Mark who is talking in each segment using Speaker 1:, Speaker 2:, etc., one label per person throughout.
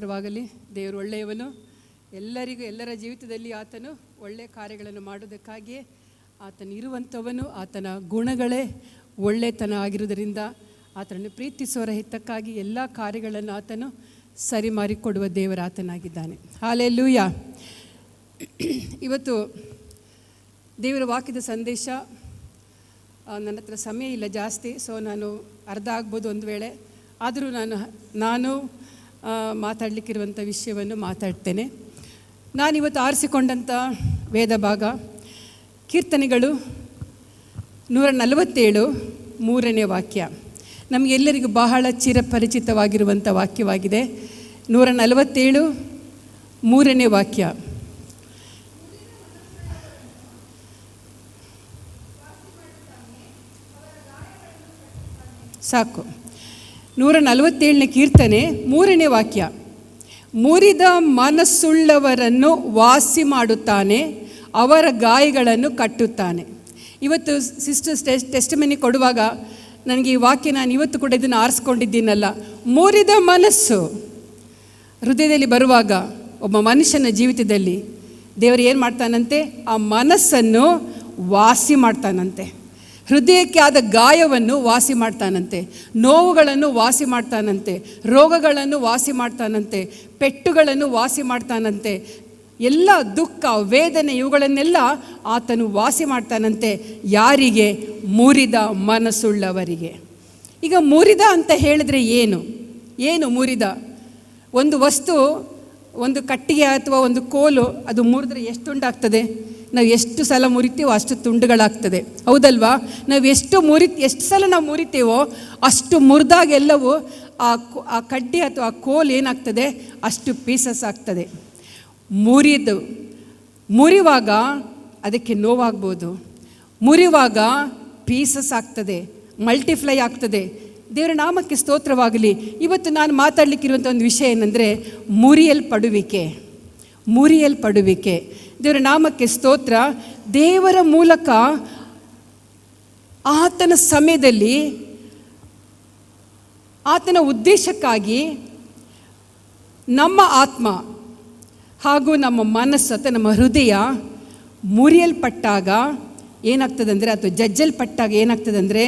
Speaker 1: ವಾಗಲಿ. ದೇವರು ಒಳ್ಳೆಯವನು. ಎಲ್ಲರಿಗೂ ಎಲ್ಲರ ಜೀವಿತದಲ್ಲಿ ಆತನು ಒಳ್ಳೆಯ ಕಾರ್ಯಗಳನ್ನು ಮಾಡೋದಕ್ಕಾಗಿಯೇ ಆತನು ಇರುವಂಥವನು. ಆತನ ಗುಣಗಳೇ ಒಳ್ಳೆತನ ಆಗಿರುವುದರಿಂದ ಆತನನ್ನು ಪ್ರೀತಿಸುವವರ ಹಿತಕ್ಕಾಗಿ ಎಲ್ಲ ಕಾರ್ಯಗಳನ್ನು ಆತನು ಸರಿ ಮಾಡಿಕೊಡುವ ದೇವರ ಆತನಾಗಿದ್ದಾನೆ. ಹಲ್ಲೆಲೂಯಾ. ಇವತ್ತು ದೇವರ ವಾಕ್ಯದ ಸಂದೇಶ ನನ್ನ ಹತ್ರ ಸಮಯ ಇಲ್ಲ ಜಾಸ್ತಿ, ಸೊ ನಾನು ಅರ್ಧ ಆಗ್ಬೋದು ಒಂದು ವೇಳೆ, ಆದರೂ ನಾನು ಮಾತಾಡಲಿಕ್ಕಿರುವಂಥ ವಿಷಯವನ್ನು ಮಾತಾಡ್ತೇನೆ. ನಾನಿವತ್ತು ಆರಿಸಿಕೊಂಡಂಥ ವೇದ ಭಾಗ ಕೀರ್ತನೆಗಳು 147 3ನೇ ವಾಕ್ಯ. ನಮಗೆಲ್ಲರಿಗೂ ಬಹಳ ಚಿರಪರಿಚಿತವಾಗಿರುವಂಥ ವಾಕ್ಯವಾಗಿದೆ. 147 3ನೇ ವಾಕ್ಯ. ಸಾಕು. 147ನೇ ಕೀರ್ತನೆ 3ನೇ ವಾಕ್ಯ. ಮುರಿದ ಮನಸ್ಸುಳ್ಳವರನ್ನು ವಾಸಿ ಮಾಡುತ್ತಾನೆ, ಅವರ ಗಾಯಗಳನ್ನು ಕಟ್ಟುತ್ತಾನೆ. ಇವತ್ತು ಸಿಸ್ಟರ್ಸ್ ಟೆಸ್ಟಿಮನಿ ಕೊಡುವಾಗ ನನಗೆ ಈ ವಾಕ್ಯ, ನಾನು ಇವತ್ತು ಕೂಡ ಇದನ್ನು ಆರಿಸ್ಕೊಂಡಿದ್ದೀನಲ್ಲ. ಮುರಿದ ಮನಸ್ಸು ಹೃದಯದಲ್ಲಿ ಬರುವಾಗ ಒಬ್ಬ ಮನುಷ್ಯನ ಜೀವಿತದಲ್ಲಿ ದೇವರು ಏನು ಮಾಡ್ತಾನಂತೆ? ಆ ಮನಸ್ಸನ್ನು ವಾಸಿ ಮಾಡ್ತಾನಂತೆ. ಹೃದಯಕ್ಕೆ ಆದ ಗಾಯವನ್ನು ವಾಸಿ ಮಾಡ್ತಾನಂತೆ, ನೋವುಗಳನ್ನು ವಾಸಿ ಮಾಡ್ತಾನಂತೆ, ರೋಗಗಳನ್ನು ವಾಸಿ ಮಾಡ್ತಾನಂತೆ, ಪೆಟ್ಟುಗಳನ್ನು ವಾಸಿ ಮಾಡ್ತಾನಂತೆ, ಎಲ್ಲ ದುಃಖ ವೇದನೆ ಇವುಗಳನ್ನೆಲ್ಲ ಆತನು ವಾಸಿ ಮಾಡ್ತಾನಂತೆ. ಯಾರಿಗೆ? ಮುರಿದ ಮನಸ್ಸುಳ್ಳವರಿಗೆ. ಈಗ ಮುರಿದ ಅಂತ ಹೇಳಿದ್ರೆ ಏನು ಮುರಿದ? ಒಂದು ವಸ್ತು, ಒಂದು ಕಟ್ಟಿಗೆ ಅಥವಾ ಒಂದು ಕೋಲು, ಅದು ಮುರಿದ್ರೆ ಎಷ್ಟು ತುಂಡಾಗ್ತದೆ? ನಾವು ಎಷ್ಟು ಸಲ ಮುರಿತೀವೋ ಅಷ್ಟು ತುಂಡುಗಳಾಗ್ತದೆ, ಹೌದಲ್ವಾ? ನಾವು ಎಷ್ಟು ಸಲ ನಾವು ಮುರಿತೀವೋ ಅಷ್ಟು ಮುರಿದಾಗೆಲ್ಲವೂ ಆ ಕಡ್ಡಿ ಅಥವಾ ಆ ಕೋಲು ಏನಾಗ್ತದೆ? ಅಷ್ಟು ಪೀಸಸ್ ಆಗ್ತದೆ. ಮುರಿವಾಗ ಅದಕ್ಕೆ ನೋವಾಗ್ಬೋದು, ಮುರಿವಾಗ ಪೀಸಸ್ ಆಗ್ತದೆ, ಮಲ್ಟಿಫ್ಲೈ ಆಗ್ತದೆ. ದೇವರ ನಾಮಕ್ಕೆ ಸ್ತೋತ್ರವಾಗಲಿ. ಇವತ್ತು ನಾನು ಮಾತಾಡಲಿಕ್ಕಿರುವಂಥ ಒಂದು ವಿಷಯ ಏನಂದರೆ ಮುರಿಯಲ್ಪಡುವಿಕೆ. ದೇವರ ನಾಮಕ್ಕೆ ಸ್ತೋತ್ರ. ದೇವರ ಮೂಲಕ ಆತನ ಸಮಯದಲ್ಲಿ ಆತನ ಉದ್ದೇಶಕ್ಕಾಗಿ ನಮ್ಮ ಆತ್ಮ ಹಾಗೂ ನಮ್ಮ ಮನಸ್ಸು ಅಥವಾ ನಮ್ಮ ಹೃದಯ ಮುರಿಯಲ್ಪಟ್ಟಾಗ ಏನಾಗ್ತದಂದರೆ, ಅಥವಾ ಜಜ್ಜಲ್ಪಟ್ಟಾಗ ಏನಾಗ್ತದಂದರೆ,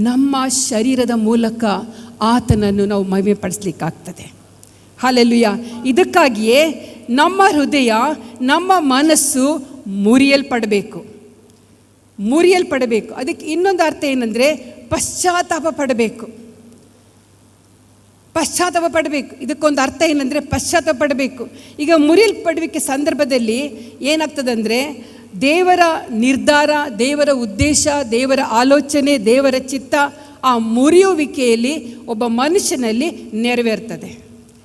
Speaker 1: ನಮ್ಮ ಶರೀರದ ಮೂಲಕ ಆತನನ್ನು ನಾವು ಮಹಿಮೆಪಡಿಸ್ಲಿಕ್ಕಾಗ್ತದೆ. ಹಲ್ಲೆಲೂಯಾ. ಇದಕ್ಕಾಗಿಯೇ ನಮ್ಮ ಹೃದಯ, ನಮ್ಮ ಮನಸ್ಸು ಮುರಿಯಲ್ಪಡಬೇಕು. ಅದಕ್ಕೆ ಇನ್ನೊಂದು ಅರ್ಥ ಏನಂದರೆ ಪಶ್ಚಾತ್ತಾಪ ಪಡಬೇಕು. ಇದಕ್ಕೊಂದು ಅರ್ಥ ಏನಂದರೆ ಪಶ್ಚಾತ್ತಾಪ ಪಡಬೇಕು. ಈಗ ಮುರಿಯಲ್ಪಡುವಿಕೆ ಸಂದರ್ಭದಲ್ಲಿ ಏನಾಗ್ತದಂದರೆ, ದೇವರ ನಿರ್ಧಾರ, ದೇವರ ಉದ್ದೇಶ, ದೇವರ ಆಲೋಚನೆ, ದೇವರ ಚಿತ್ತ ಆ ಮುರಿಯುವಿಕೆಯಲ್ಲಿ ಒಬ್ಬ ಮನುಷ್ಯನಲ್ಲಿ ನೆರವೇರ್ತದೆ.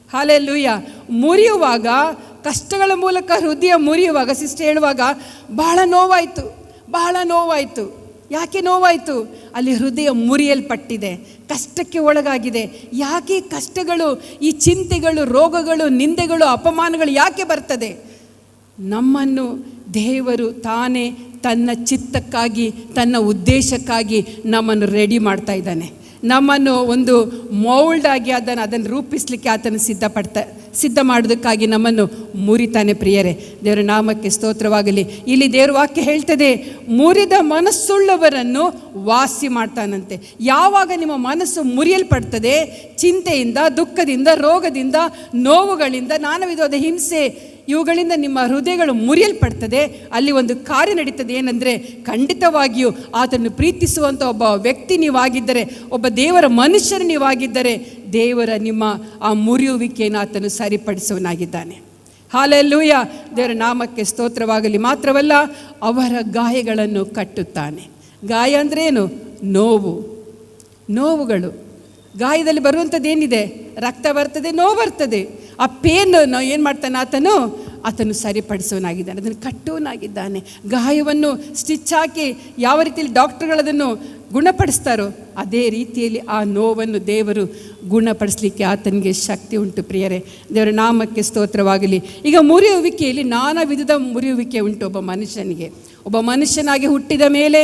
Speaker 1: ಹಲ್ಲೆಲೂಯಾ. ಮುರಿಯುವಾಗ, ಕಷ್ಟಗಳ ಮೂಲಕ ಹೃದಯ ಮುರಿಯುವಾಗ, ಸಿಸ್ಟರ್ ಹೇಳುವಾಗ ಬಹಳ ನೋವಾಯಿತು. ಯಾಕೆ ನೋವಾಯಿತು? ಅಲ್ಲಿ ಹೃದಯ ಮುರಿಯಲ್ಪಟ್ಟಿದೆ, ಕಷ್ಟಕ್ಕೆ ಒಳಗಾಗಿದೆ. ಯಾಕೆ ಕಷ್ಟಗಳು, ಈ ಚಿಂತೆಗಳು, ರೋಗಗಳು, ನಿಂದೆಗಳು, ಅಪಮಾನಗಳು ಯಾಕೆ ಬರ್ತದೆ? ನಮ್ಮನ್ನು ದೇವರು ತಾನೇ ತನ್ನ ಚಿತ್ತಕ್ಕಾಗಿ, ತನ್ನ ಉದ್ದೇಶಕ್ಕಾಗಿ ನಮ್ಮನ್ನು ರೆಡಿ ಮಾಡ್ತಾ ಇದ್ದಾನೆ. ನಮ್ಮನ್ನು ಒಂದು ಮೌಲ್ಡ್ ಆಗಿ ಅದನ್ನು ರೂಪಿಸಲಿಕ್ಕೆ ಆತನು ಸಿದ್ಧ ಮಾಡೋದಕ್ಕಾಗಿ ನಮ್ಮನ್ನು ಮುರಿತಾನೆ. ಪ್ರಿಯರೇ, ದೇವರ ನಾಮಕ್ಕೆ ಸ್ತೋತ್ರವಾಗಲಿ. ಇಲ್ಲಿ ದೇವರ ವಾಕ್ಯ ಹೇಳ್ತದೆ, ಮುರಿದ ಮನಸ್ಸುಳ್ಳವರನ್ನು ವಾಸಿ ಮಾಡ್ತಾನಂತೆ. ಯಾವಾಗ ನಿಮ್ಮ ಮನಸ್ಸು ಮುರಿಯಲ್ಪಡ್ತದೆ, ಚಿಂತೆಯಿಂದ, ದುಃಖದಿಂದ, ರೋಗದಿಂದ, ನೋವುಗಳಿಂದ, ನಾನಾ ವಿಧವಾದ ಹಿಂಸೆ ಇವುಗಳಿಂದ ನಿಮ್ಮ ಹೃದಯಗಳು ಮುರಿಯಲ್ಪಡ್ತದೆ, ಅಲ್ಲಿ ಒಂದು ಕಾರ್ಯ ನಡೀತದೆ. ಏನಂದರೆ, ಖಂಡಿತವಾಗಿಯೂ ಆತನ್ನು ಪ್ರೀತಿಸುವಂಥ ಒಬ್ಬ ವ್ಯಕ್ತಿ ನೀವಾಗಿದ್ದರೆ, ಒಬ್ಬ ದೇವರ ಮನುಷ್ಯರು ನೀವಾಗಿದ್ದರೆ, ದೇವರ ನಿಮ್ಮ ಆ ಮುರಿಯುವಿಕೆಯನ್ನು ಆತನು ಸರಿಪಡಿಸುವನಾಗಿದ್ದಾನೆ. ಹಲ್ಲೆಲೂಯಾ. ದೇವರ ನಾಮಕ್ಕೆ ಸ್ತೋತ್ರವಾಗಲಿ. ಮಾತ್ರವಲ್ಲ, ಅವರ ಗಾಯಗಳನ್ನು ಕಟ್ಟುತ್ತಾನೆ. ಗಾಯ ಅಂದರೆ ಏನು? ನೋವುಗಳು. ಗಾಯದಲ್ಲಿ ಬರುವಂಥದ್ದು ಏನಿದೆ? ರಕ್ತ ಬರ್ತದೆ, ನೋವು ಬರ್ತದೆ. ಆ ಪೇನ್ ನಾವು ಏನು ಮಾಡ್ತಾನೆ? ಆತನು ಸರಿಪಡಿಸುವನಾಗಿದ್ದಾನೆ, ಅದನ್ನು ಕಟ್ಟುವನಾಗಿದ್ದಾನೆ. ಗಾಯವನ್ನು ಸ್ಟಿಚ್ ಹಾಕಿ ಯಾವ ರೀತಿಯಲ್ಲಿ ಡಾಕ್ಟರ್ಗಳದನ್ನು ಗುಣಪಡಿಸ್ತಾರೋ ಅದೇ ರೀತಿಯಲ್ಲಿ ಆ ನೋವನ್ನು ದೇವರು ಗುಣಪಡಿಸಲಿಕ್ಕೆ ಆತನಿಗೆ ಶಕ್ತಿ ಉಂಟು. ಪ್ರಿಯರೇ, ದೇವರ ನಾಮಕ್ಕೆ ಸ್ತೋತ್ರವಾಗಲಿ. ಈಗ ಮುರಿಯುವಿಕೆಯಲ್ಲಿ ನಾನಾ ವಿಧದ ಮುರಿಯುವಿಕೆ ಉಂಟು. ಒಬ್ಬ ಮನುಷ್ಯನಾಗಿ ಹುಟ್ಟಿದ ಮೇಲೆ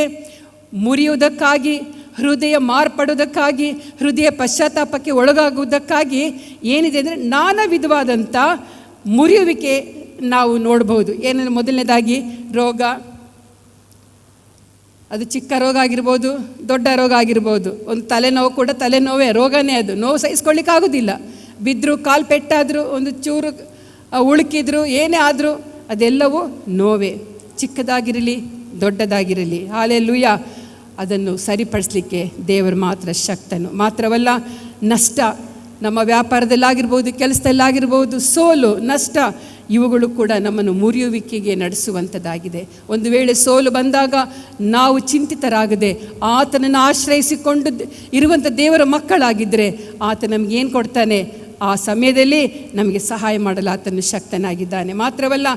Speaker 1: ಮುರಿಯುವುದಕ್ಕಾಗಿ ಹೃದಯ ಮಾರ್ಪಡೋದಕ್ಕಾಗಿ, ಹೃದಯ ಪಶ್ಚಾತ್ತಾಪಕ್ಕೆ ಒಳಗಾಗುವುದಕ್ಕಾಗಿ ಏನಿದೆ ಅಂದರೆ ನಾನಾ ವಿಧವಾದಂಥ ಮುರಿಯುವಿಕೆ ನಾವು ನೋಡ್ಬೋದು. ಏನಂದರೆ ಮೊದಲನೇದಾಗಿ ರೋಗ, ಅದು ಚಿಕ್ಕ ರೋಗ ಆಗಿರ್ಬೋದು, ದೊಡ್ಡ ರೋಗ ಆಗಿರ್ಬೋದು. ಒಂದು ತಲೆನೋವು ಕೂಡ ತಲೆನೋವೇ, ರೋಗನೇ ಅದು. ನೋವು ಸಹಿಸ್ಕೊಳ್ಳಿಕ್ಕಾಗೋದಿಲ್ಲ. ಬಿದ್ದರು, ಕಾಲು ಪೆಟ್ಟಾದರೂ, ಒಂದು ಚೂರು ಉಳುಕಿದ್ರು, ಏನೇ ಆದರೂ ಅದೆಲ್ಲವೂ ನೋವೇ, ಚಿಕ್ಕದಾಗಿರಲಿ ದೊಡ್ಡದಾಗಿರಲಿ. ಹಾಲೆಲೂಯ. ಅದನ್ನು ಸರಿಪಡಿಸಲಿಕ್ಕೆ ದೇವರು ಮಾತ್ರ ಶಕ್ತನು. ಮಾತ್ರವಲ್ಲ, ನಷ್ಟ, ನಮ್ಮ ವ್ಯಾಪಾರದಲ್ಲಾಗಿರ್ಬೋದು, ಕೆಲಸದಲ್ಲಾಗಿರ್ಬೋದು, ಸೋಲು, ನಷ್ಟ, ಇವುಗಳು ಕೂಡ ನಮ್ಮನ್ನು ಮುರಿಯುವಿಕೆಗೆ ನಡೆಸುವಂಥದ್ದಾಗಿದೆ. ಒಂದು ವೇಳೆ ಸೋಲು ಬಂದಾಗ ನಾವು ಚಿಂತಿತರಾಗದೆ ಆತನನ್ನು ಆಶ್ರಯಿಸಿಕೊಂಡು ಇರುವಂಥ ದೇವರ ಮಕ್ಕಳಾಗಿದ್ದರೆ ಆತ ನಮಗೇನು ಕೊಡ್ತಾನೆ? ಆ ಸಮಯದಲ್ಲಿ ನಮಗೆ ಸಹಾಯ ಮಾಡಲು ಆತನು ಶಕ್ತನಾಗಿದ್ದಾನೆ. ಮಾತ್ರವಲ್ಲ,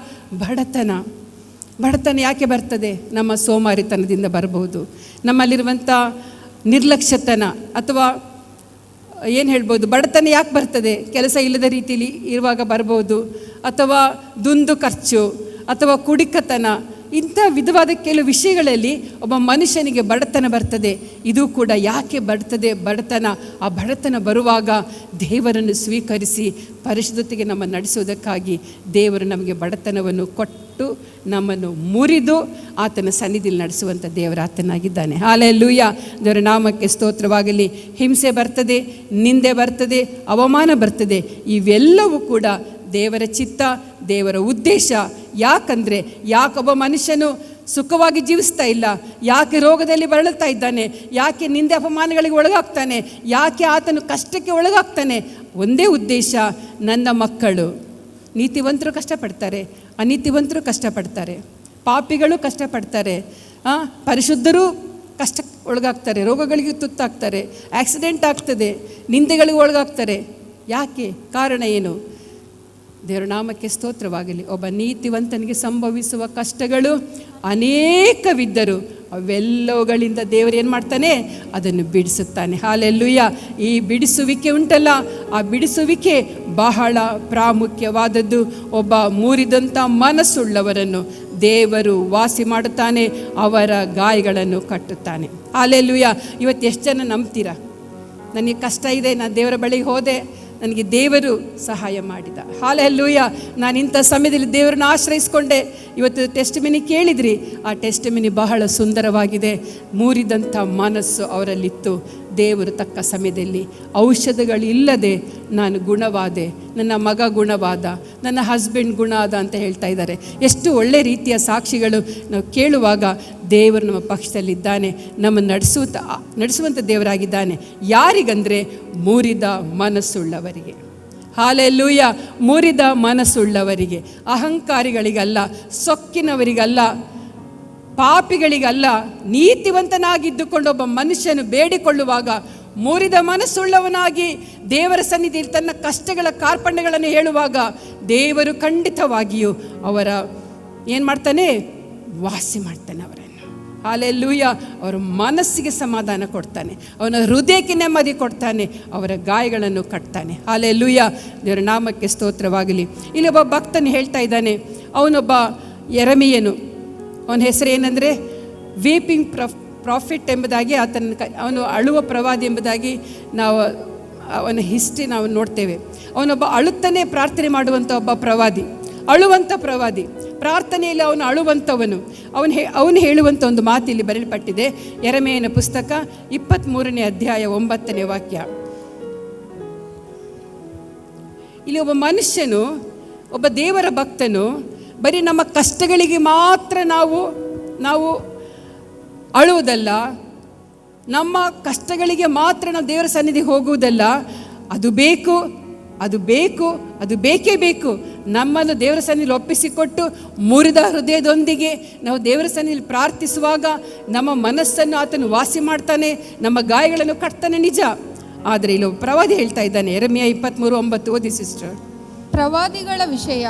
Speaker 1: ಬಡತನ ಯಾಕೆ ಬರ್ತದೆ? ನಮ್ಮ ಸೋಮಾರಿತನದಿಂದ ಬರಬಹುದು, ನಮ್ಮಲ್ಲಿರುವಂಥ ನಿರ್ಲಕ್ಷ್ಯತನ, ಅಥವಾ ಏನು ಹೇಳ್ಬೋದು, ಬಡತನ ಯಾಕೆ ಬರ್ತದೆ? ಕೆಲಸ ಇಲ್ಲದ ರೀತಿಯಲ್ಲಿ ಇರುವಾಗ ಬರ್ಬೋದು, ಅಥವಾ ದುಂದು ಖರ್ಚು, ಅಥವಾ ಕುಡಿಕತನ, ಇಂಥ ವಿಧವಾದ ಕೆಲವು ವಿಷಯಗಳಲ್ಲಿ ಒಬ್ಬ ಮನುಷ್ಯನಿಗೆ ಬಡತನ ಬರ್ತದೆ. ಇದು ಕೂಡ ಯಾಕೆ ಬರ್ತದೆ ಬಡತನ? ಆ ಬಡತನ ಬರುವಾಗ ದೇವರನ್ನು ಸ್ವೀಕರಿಸಿ ಪರಿಶುದ್ಧತೆಗೆ ನಮ್ಮ ನಡೆಸುವುದಕ್ಕಾಗಿ ದೇವರು ನಮಗೆ ಬಡತನವನ್ನು ಕೊಟ್ಟು ನಮ್ಮನ್ನು ಮುರಿದು ಆತನ ಸನ್ನಿಧಿಯಲ್ಲಿ ನಡೆಸುವಂಥ ದೇವರ ಆತನಾಗಿದ್ದಾನೆ. ಹಾಲೆಲೂಯ. ದೇವರ ನಾಮಕ್ಕೆ ಸ್ತೋತ್ರವಾಗಲಿ. ಹಿಂಸೆ ಬರ್ತದೆ, ನಿಂದೆ ಬರ್ತದೆ, ಅವಮಾನ ಬರ್ತದೆ. ಇವೆಲ್ಲವೂ ಕೂಡ ದೇವರ ಚಿತ್ತ, ದೇವರ ಉದ್ದೇಶ. ಯಾಕಂದರೆ ಯಾಕೊಬ್ಬ ಮನುಷ್ಯನು ಸುಖವಾಗಿ ಜೀವಿಸ್ತಾ ಇಲ್ಲ, ಯಾಕೆ ರೋಗದಲ್ಲಿ ಬಳಲ್ತಾ ಇದ್ದಾನೆ, ಯಾಕೆ ನಿಂದೆ ಅಪಮಾನಗಳಿಗೆ ಒಳಗಾಗ್ತಾನೆ, ಯಾಕೆ ಆತನು ಕಷ್ಟಕ್ಕೆ ಒಳಗಾಗ್ತಾನೆ? ಒಂದೇ ಉದ್ದೇಶ, ನನ್ನ ಮಕ್ಕಳು, ನೀತಿವಂತರು ಕಷ್ಟಪಡ್ತಾರೆ, ಅನೀತಿವಂತರು ಕಷ್ಟಪಡ್ತಾರೆ, ಪಾಪಿಗಳು ಕಷ್ಟಪಡ್ತಾರೆ, ಪರಿಶುದ್ಧರು ಕಷ್ಟಕ್ಕೆ ಒಳಗಾಗ್ತಾರೆ, ರೋಗಗಳಿಗೆ ತುತ್ತಾಗ್ತಾರೆ, ಆಕ್ಸಿಡೆಂಟ್ ಆಗ್ತದೆ, ನಿಂದೆಗಳಿಗೆ ಒಳಗಾಗ್ತಾರೆ. ಯಾಕೆ? ಕಾರಣ ಏನು? ದೇವರ ನಾಮಕ್ಕೆ ಸ್ತೋತ್ರವಾಗಲಿ. ಒಬ್ಬ ನೀತಿವಂತನಿಗೆ ಸಂಭವಿಸುವ ಕಷ್ಟಗಳು ಅನೇಕವಿದ್ದರೂ ಅವೆಲ್ಲವುಗಳಿಂದ ದೇವರು ಏನು ಮಾಡ್ತಾನೆ? ಅದನ್ನು ಬಿಡಿಸುತ್ತಾನೆ. ಹಾಲೆಲೂಯ. ಈ ಬಿಡಿಸುವಿಕೆ ಉಂಟಲ್ಲ, ಆ ಬಿಡಿಸುವಿಕೆ ಬಹಳ ಪ್ರಾಮುಖ್ಯವಾದದ್ದು. ಒಬ್ಬ ಮುರಿದಂಥ ಮನಸ್ಸುಳ್ಳವರನ್ನು ದೇವರು ವಾಸಿ ಮಾಡುತ್ತಾನೆ, ಅವರ ಗಾಯಗಳನ್ನು ಕಟ್ಟುತ್ತಾನೆ. ಹಾಲೆಲೂಯ. ಇವತ್ತು ಎಷ್ಟು ಜನ ನಂಬ್ತೀರಾ? ನನಗೆ ಕಷ್ಟ ಇದೆ, ನಾನು ದೇವರ ಬಳಿಗೆ ಹೋದೆ, ನನಗೆ ದೇವರು ಸಹಾಯ ಮಾಡಿದ. ಹಾಲೆಲೂಯ. ನಾನು ಇಂಥ ಸಮಯದಲ್ಲಿ ದೇವರನ್ನು ಆಶ್ರಯಿಸಿಕೊಂಡೆ. ಇವತ್ತು ಟೆಸ್ಟಿಮನಿ ಕೇಳಿದ್ರಿ, ಆ ಟೆಸ್ಟಿಮನಿ ಬಹಳ ಸುಂದರವಾಗಿದೆ. ಮುರಿದಂಥ ಮನಸ್ಸು ಅವರಲ್ಲಿತ್ತು. ದೇವರು ತಕ್ಕ ಸಮಯದಲ್ಲಿ ಔಷಧಗಳಿಲ್ಲದೆ ನಾನು ಗುಣವಾದೆ, ನನ್ನ ಮಗ ಗುಣವಾದ, ನನ್ನ ಹಸ್ಬೆಂಡ್ ಗುಣ ಆದ ಅಂತ ಹೇಳ್ತಾ ಇದ್ದಾರೆ. ಎಷ್ಟು ಒಳ್ಳೆ ರೀತಿಯ ಸಾಕ್ಷಿಗಳು ನಾವು ಕೇಳುವಾಗ ದೇವರು ನಮ್ಮ ಪಕ್ಷದಲ್ಲಿದ್ದಾನೆ, ನಮ್ಮನ್ನು ನಡೆಸುವಂಥ ದೇವರಾಗಿದ್ದಾನೆ. ಯಾರಿಗಂದರೆ ಮುರಿದ ಮನಸ್ಸುಳ್ಳವರಿಗೆ. ಹಾಲೆಲೂಯ. ಮುರಿದ ಮನಸ್ಸುಳ್ಳವರಿಗೆ, ಅಹಂಕಾರಿಗಳಿಗಲ್ಲ, ಸೊಕ್ಕಿನವರಿಗಲ್ಲ, ಪಾಪಿಗಳಿಗಲ್ಲ. ನೀತಿವಂತನಾಗಿದ್ದುಕೊಂಡು ಒಬ್ಬ ಮನುಷ್ಯನು ಬೇಡಿಕೊಳ್ಳುವಾಗ ಮುರಿದ ಮನಸ್ಸುಳ್ಳವನಾಗಿ ದೇವರ ಸನ್ನಿಧಿಯಲ್ಲಿ ತನ್ನ ಕಷ್ಟಗಳ ಕಾರ್ಪಣ್ಯಗಳನ್ನು ಹೇಳುವಾಗ ದೇವರು ಖಂಡಿತವಾಗಿಯೂ ಅವರ ಏನು ಮಾಡ್ತಾನೆ? ವಾಸಿ ಮಾಡ್ತಾನೆ ಅವರನ್ನು. ಹಾಲೆಲೂಯ. ಅವರ ಮನಸ್ಸಿಗೆ ಸಮಾಧಾನ ಕೊಡ್ತಾನೆ, ಅವನ ಹೃದಯಕ್ಕೆ ನೆಮ್ಮದಿ ಕೊಡ್ತಾನೆ, ಅವರ ಗಾಯಗಳನ್ನು ಕಟ್ತಾನೆ. ಹಾಲೆಲೂಯ. ದೇವರ ನಾಮಕ್ಕೆ ಸ್ತೋತ್ರವಾಗಲಿ. ಇಲ್ಲಿ ಒಬ್ಬ ಭಕ್ತನು ಹೇಳ್ತಾ ಇದ್ದಾನೆ, ಅವನೊಬ್ಬ ಯೆರೆಮೀಯನು. ಅವನ ಹೆಸರು ಏನಂದರೆ ವೀಪಿಂಗ್ ಪ್ರಾಫಿಟ್ ಎಂಬುದಾಗಿ, ಅವನು ಅಳುವ ಪ್ರವಾದಿ ಎಂಬುದಾಗಿ ನಾವು ಅವನ ಹಿಸ್ಟ್ರಿ ನಾವು ನೋಡ್ತೇವೆ. ಅವನೊಬ್ಬ ಅಳುತ್ತಾನೆ ಪ್ರಾರ್ಥನೆ ಮಾಡುವಂಥ ಒಬ್ಬ ಪ್ರವಾದಿ, ಅಳುವಂಥ ಪ್ರವಾದಿ, ಪ್ರಾರ್ಥನೆಯಲ್ಲಿ ಅವನು ಅಳುವಂಥವನು. ಅವನು ಹೇಳುವಂಥ ಒಂದು ಮಾತು ಇಲ್ಲಿ ಬರೆಯಲ್ಪಟ್ಟಿದೆ. ಯೆರೆಮೀಯನ ಪುಸ್ತಕ 23ನೇ ಅಧ್ಯಾಯ 9ನೇ ವಾಕ್ಯ. ಇಲ್ಲಿ ಒಬ್ಬ ಮನುಷ್ಯನು, ಒಬ್ಬ ದೇವರ ಭಕ್ತನು ಬರೀ ನಮ್ಮ ಕಷ್ಟಗಳಿಗೆ ಮಾತ್ರ ನಾವು ಅಳುವುದಲ್ಲ, ನಮ್ಮ ಕಷ್ಟಗಳಿಗೆ ಮಾತ್ರ ನಾವು ದೇವರ ಸನ್ನಿಧಿಗೆ ಹೋಗುವುದಲ್ಲ. ಅದು ಬೇಕು, ಅದು ಬೇಕು, ಅದು ಬೇಕೇ ಬೇಕು. ನಮ್ಮನ್ನು ದೇವರ ಸನ್ನಿಧಿಯಲ್ಲಿ ಒಪ್ಪಿಸಿಕೊಟ್ಟು ಮುರಿದ ಹೃದಯದೊಂದಿಗೆ ನಾವು ದೇವರ ಸನ್ನಿಧಿಯಲ್ಲಿ ಪ್ರಾರ್ಥಿಸುವಾಗ ನಮ್ಮ ಮನಸ್ಸನ್ನು ಆತನು ವಾಸಿ ಮಾಡ್ತಾನೆ, ನಮ್ಮ ಗಾಯಗಳನ್ನು ಕಟ್ತಾನೆ, ನಿಜ. ಆದರೆ ಇಲ್ಲಿ ಪ್ರವಾದಿ ಹೇಳ್ತಾ ಇದ್ದಾನೆ, ಯೆರೆಮೀಯ 23:9. ಓದಿ ಸಿಸ್ಟರ್.
Speaker 2: ಪ್ರವಾದಿಗಳ ವಿಷಯ,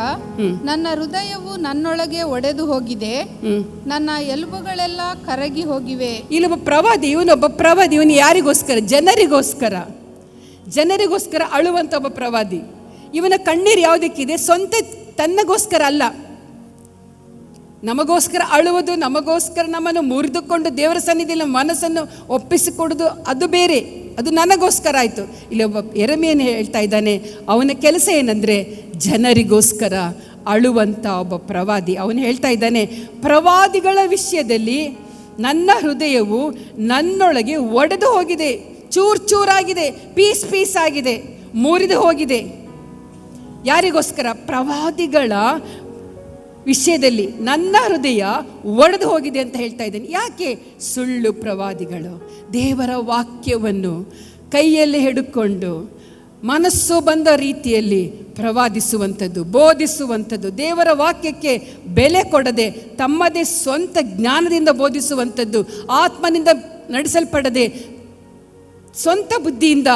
Speaker 2: ನನ್ನ ಹೃದಯವು ನನ್ನೊಳಗೆ ಒಡೆದು ಹೋಗಿದೆ, ನನ್ನ ಎಲುಬುಗಳೆಲ್ಲ ಕರಗಿ ಹೋಗಿವೆ.
Speaker 1: ಇಲ್ಲೊಬ್ಬ ಪ್ರವಾದಿ, ಇವನೊಬ್ಬ ಪ್ರವಾದಿ. ಇವನು ಯಾರಿಗೋಸ್ಕರ? ಜನರಿಗೋಸ್ಕರ ಅಳುವಂಥ ಒಬ್ಬ ಪ್ರವಾದಿ. ಇವನ ಕಣ್ಣೀರು ಯಾವುದಕ್ಕಿದೆ? ಸ್ವಂತ ತನ್ನಗೋಸ್ಕರ ಅಲ್ಲ. ನಮಗೋಸ್ಕರ ಅಳುವುದು, ನಮಗೋಸ್ಕರ ನಮ್ಮನ್ನು ಮುರಿದುಕೊಂಡು ದೇವರ ಸನ್ನಿಧಿಯಲ್ಲಿ ಮನಸ್ಸನ್ನು ಒಪ್ಪಿಸಿಕೊಡೋದು ಅದು ಬೇರೆ, ಅದು ನನಗೋಸ್ಕರ ಆಯಿತು. ಇಲ್ಲಿ ಒಬ್ಬ ಯೆರೆಮೀಯನು ಹೇಳ್ತಾ ಇದ್ದಾನೆ, ಅವನ ಕೆಲಸ ಏನಂದರೆ ಜನರಿಗೋಸ್ಕರ ಅಳುವಂಥ ಒಬ್ಬ ಪ್ರವಾದಿ. ಅವನು ಹೇಳ್ತಾ ಇದ್ದಾನೆ, ಪ್ರವಾದಿಗಳ ವಿಷಯದಲ್ಲಿ ನನ್ನ ಹೃದಯವು ನನ್ನೊಳಗೆ ಒಡೆದು ಹೋಗಿದೆ, ಚೂರು ಚೂರಾಗಿದೆ, ಪೀಸ್ ಪೀಸ್ ಆಗಿದೆ, ಮುರಿದು ಹೋಗಿದೆ. ಯಾರಿಗೋಸ್ಕರ? ಪ್ರವಾದಿಗಳ ವಿಷಯದಲ್ಲಿ ನನ್ನ ಹೃದಯ ಒಡೆದು ಹೋಗಿದೆ ಅಂತ ಹೇಳ್ತಾ ಇದ್ದೇನೆ. ಯಾಕೆ? ಸುಳ್ಳು ಪ್ರವಾದಿಗಳು ದೇವರ ವಾಕ್ಯವನ್ನು ಕೈಯಲ್ಲಿ ಹಿಡ್ಕೊಂಡು ಮನಸ್ಸು ಬಂದ ರೀತಿಯಲ್ಲಿ ಪ್ರವಾದಿಸುವಂಥದ್ದು, ಬೋಧಿಸುವಂಥದ್ದು, ದೇವರ ವಾಕ್ಯಕ್ಕೆ ಬೆಲೆ ಕೊಡದೆ ತಮ್ಮದೇ ಸ್ವಂತ ಜ್ಞಾನದಿಂದ ಬೋಧಿಸುವಂಥದ್ದು, ಆತ್ಮನಿಂದ ನಡೆಸಲ್ಪಡದೆ ಸ್ವಂತ ಬುದ್ಧಿಯಿಂದ